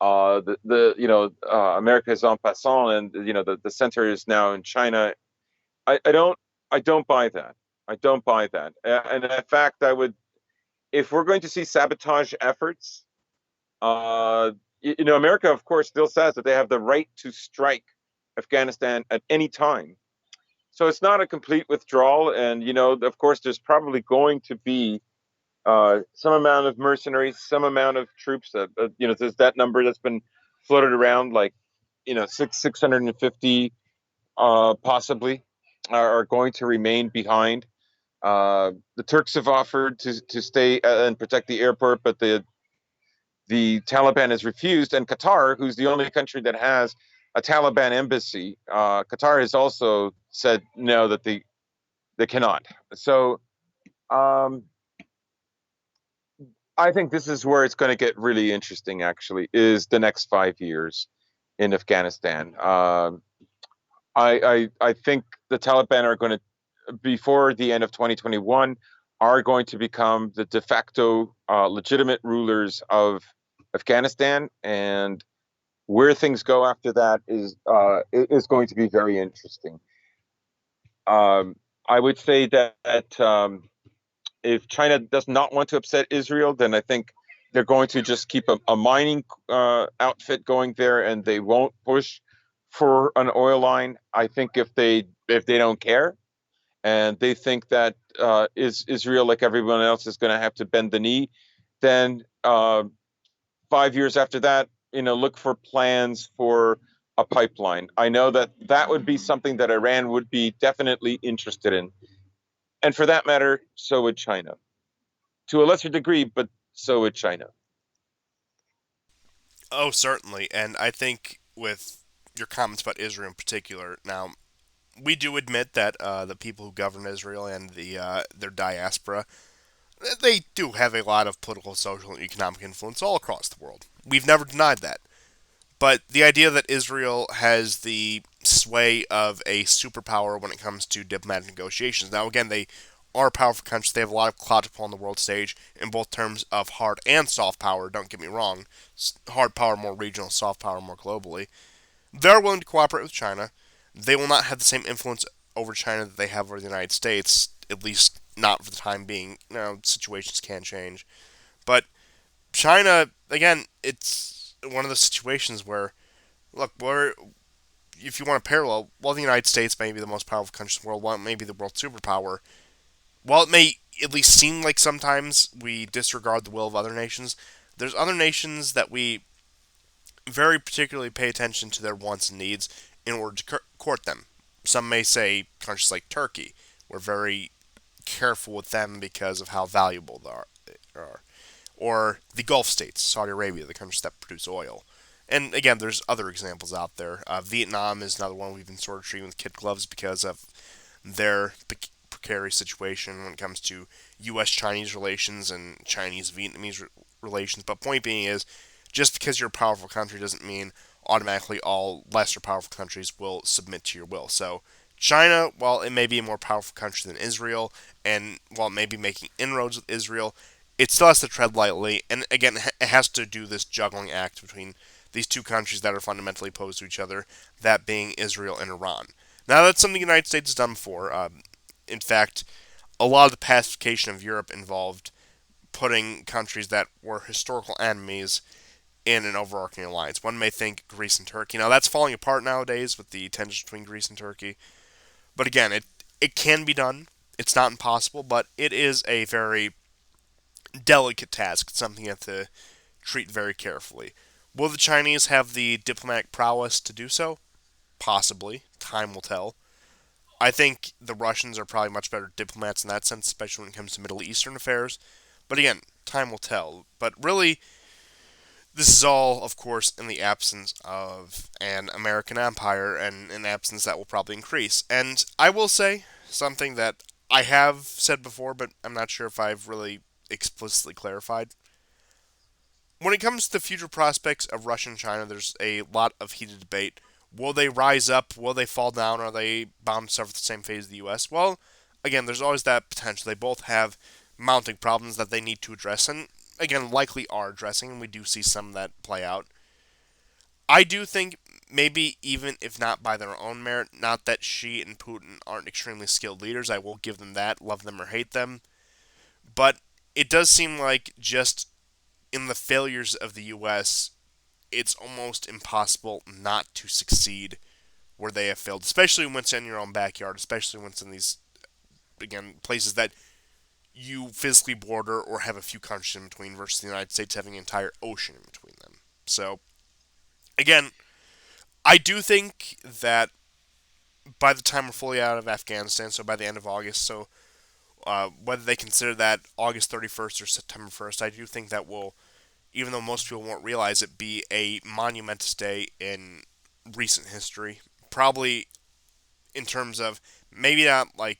America is en passant, and the center is now in China. I don't buy that. I don't buy that. And in fact, I would, if we're going to see sabotage efforts, America, of course, still says that they have the right to strike Afghanistan at any time. So it's not a complete withdrawal. And, of course, there's probably going to be some amount of mercenaries, some amount of troops. There's that number that's been floated around, like, 650 possibly are going to remain behind. The Turks have offered to stay and protect the airport, but the Taliban has refused, and Qatar, who's the only country that has a Taliban embassy, Qatar has also said no, that they cannot. So um, I think this is where it's going to get really interesting. Actually, is the next 5 years in Afghanistan. I think the Taliban are going to, before the end of 2021, are going to become the de facto legitimate rulers of Afghanistan, and where things go after that is going to be very interesting. Um, I would say that if China does not want to upset Israel, then I think they're going to just keep a mining outfit going there, and they won't push for an oil line. I think if they don't care and they think that is Israel, like everyone else, is going to have to bend the knee, then 5 years after that, look for plans for a pipeline. I know that that would be something that Iran would be definitely interested in. And for that matter, so would China. To a lesser degree, but so would China. Oh, certainly. And I think with your comments about Israel in particular, now we do admit that the people who govern Israel and their diaspora, they do have a lot of political, social, and economic influence all across the world. We've never denied that. But the idea that Israel has the sway of a superpower when it comes to diplomatic negotiations. Now, again, they are a powerful country. They have a lot of clout to pull on the world stage in both terms of hard and soft power. Don't get me wrong. Hard power more regional, soft power more globally. They're willing to cooperate with China. They will not have the same influence over China that they have over the United States, at least not for the time being. Situations can change. But China, again, it's one of those situations where, look, if you want a parallel, while the United States may be the most powerful country in the world, while it may be the world superpower, while it may at least seem like sometimes we disregard the will of other nations, there's other nations that we very particularly pay attention to their wants and needs in order to court them. Some may say countries like Turkey. We're very careful with them because of how valuable they are. Or the Gulf states, Saudi Arabia, the countries that produce oil. And again, there's other examples out there. Vietnam is another one we've been sort of treating with kid gloves because of their precarious situation when it comes to U.S. Chinese relations and Chinese Vietnamese relations. But point being is, just because you're a powerful country doesn't mean automatically all lesser powerful countries will submit to your will. So China, while it may be a more powerful country than Israel, and while it may be making inroads with Israel, it still has to tread lightly. And again, it has to do this juggling act between these two countries that are fundamentally opposed to each other, that being Israel and Iran. Now, that's something the United States has done before. In fact, a lot of the pacification of Europe involved putting countries that were historical enemies in an overarching alliance. One may think Greece and Turkey. Now, that's falling apart nowadays with the tensions between Greece and Turkey. But again, it can be done. It's not impossible, but it is a very delicate task. It's something you have to treat very carefully. Will the Chinese have the diplomatic prowess to do so? Possibly. Time will tell. I think the Russians are probably much better diplomats in that sense, especially when it comes to Middle Eastern affairs. But again, time will tell. But really, this is all, of course, in the absence of an American empire and an absence that will probably increase. And I will say something that I have said before, but I'm not sure if I've really explicitly clarified. When it comes to the future prospects of Russia and China, there's a lot of heated debate. Will they rise up? Will they fall down? Are they bound to suffer the same fate as the U.S.? Well, again, there's always that potential. They both have mounting problems that they need to address, and again, likely are addressing, and we do see some of that play out. I do think maybe even if not by their own merit, not that Xi and Putin aren't extremely skilled leaders. I will give them that, love them or hate them, but it does seem like just in the failures of the U.S., it's almost impossible not to succeed where they have failed, especially when it's in your own backyard, especially when it's in these, again, places that you physically border or have a few countries in between versus the United States having an entire ocean in between them. So, again, I do think that by the time we're fully out of Afghanistan, so by the end of August, so whether they consider that August 31st or September 1st, I do think that will, even though most people won't realize it, be a monumentous day in recent history. Probably in terms of maybe not like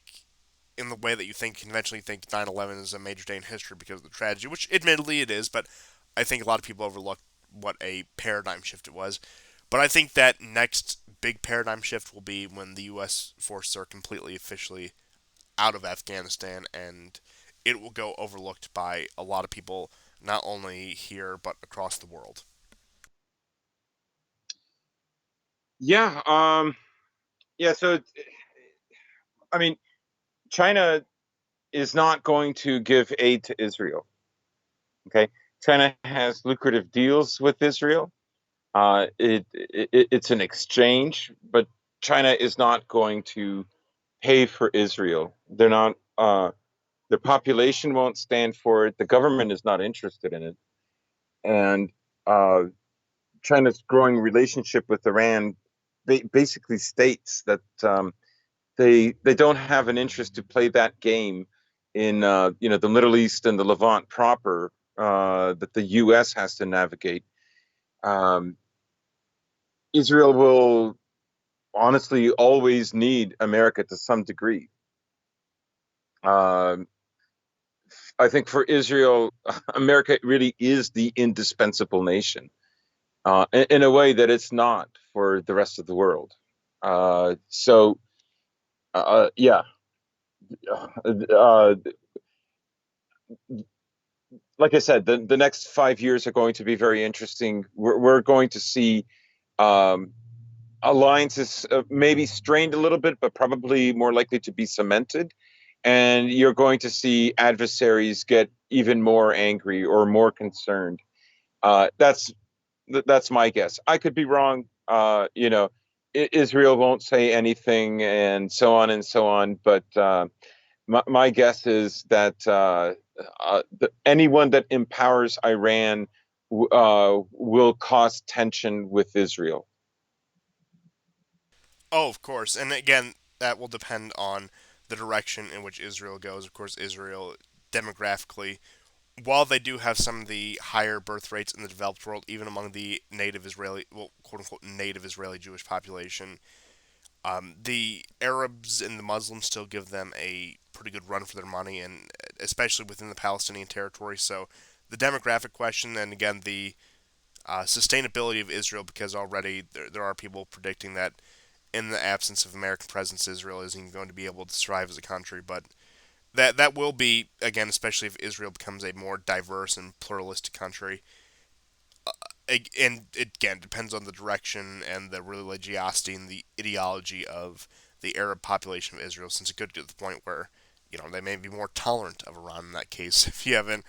in the way that you think conventionally think 9/11 is a major day in history because of the tragedy, which admittedly it is, but I think a lot of people overlook what a paradigm shift it was. But I think that next big paradigm shift will be when the U.S. forces are completely officially out of Afghanistan, and it will go overlooked by a lot of people, not only here but across the world. Yeah. Yeah. So, I mean, China is not going to give aid to Israel. Okay. China has lucrative deals with Israel. It's an exchange, but China is not going to pay for Israel. They're not. The population won't stand for it. The government is not interested in it, and uh, China's growing relationship with Iran basically states that they don't have an interest to play that game in the Middle East and the Levant proper that the U.S. has to navigate. Um, Israel will honestly always need America to some degree. Um, I think for Israel, America really is the indispensable nation in a way that it's not for the rest of the world. Yeah, uh, like I said, the next 5 years are going to be very interesting. We're going to see um, alliances maybe strained a little bit, but probably more likely to be cemented. And you're going to see adversaries get even more angry or more concerned. That's my guess. I could be wrong. Israel won't say anything, and so on and so on. But my guess is that anyone that empowers Iran will cause tension with Israel. Oh, of course. And again, that will depend on the direction in which Israel goes. Of course, Israel demographically, while they do have some of the higher birth rates in the developed world, even among the native Israeli, well, quote unquote, native Israeli Jewish population, the Arabs and the Muslims still give them a pretty good run for their money, and especially within the Palestinian territory. So the demographic question, and again, the sustainability of Israel, because already there are people predicting that in the absence of American presence, Israel isn't going to be able to survive as a country. But that will be, again, especially if Israel becomes a more diverse and pluralistic country. And it again depends on the direction and the religiosity and the ideology of the Arab population of Israel, since it could get to the point where they may be more tolerant of Iran in that case. If you have an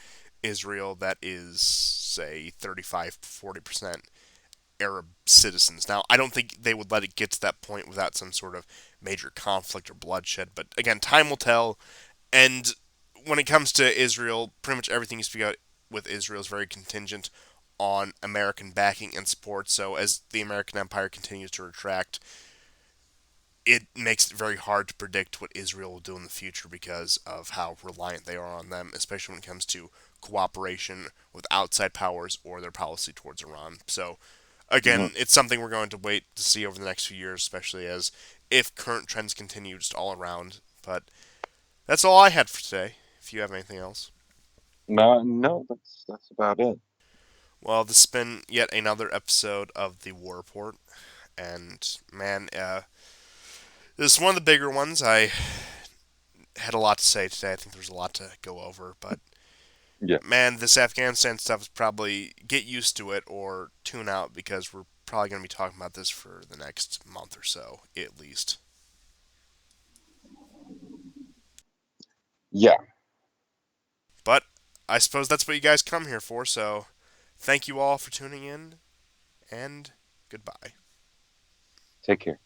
Israel that is, say, 35 to 40% Arab citizens. Now, I don't think they would let it get to that point without some sort of major conflict or bloodshed. But again, time will tell. And when it comes to Israel, pretty much everything you speak about with Israel is very contingent on American backing and support. So as the American empire continues to retract, it makes it very hard to predict what Israel will do in the future because of how reliant they are on them, especially when it comes to cooperation with outside powers or their policy towards Iran. So Mhm. again, it's something we're going to wait to see over the next few years, especially as if current trends continue just all around. But that's all I had for today. If you have anything else. No, no, that's about it. Well, this has been yet another episode of the War Report, and man, this is one of the bigger ones. I had a lot to say today. I think there's a lot to go over, but Yeah. man, this Afghanistan stuff is probably get used to it or tune out because we're probably going to be talking about this for the next month or so, at least. Yeah. But I suppose that's what you guys come here for, so Thank you all for tuning in, and goodbye. Take care.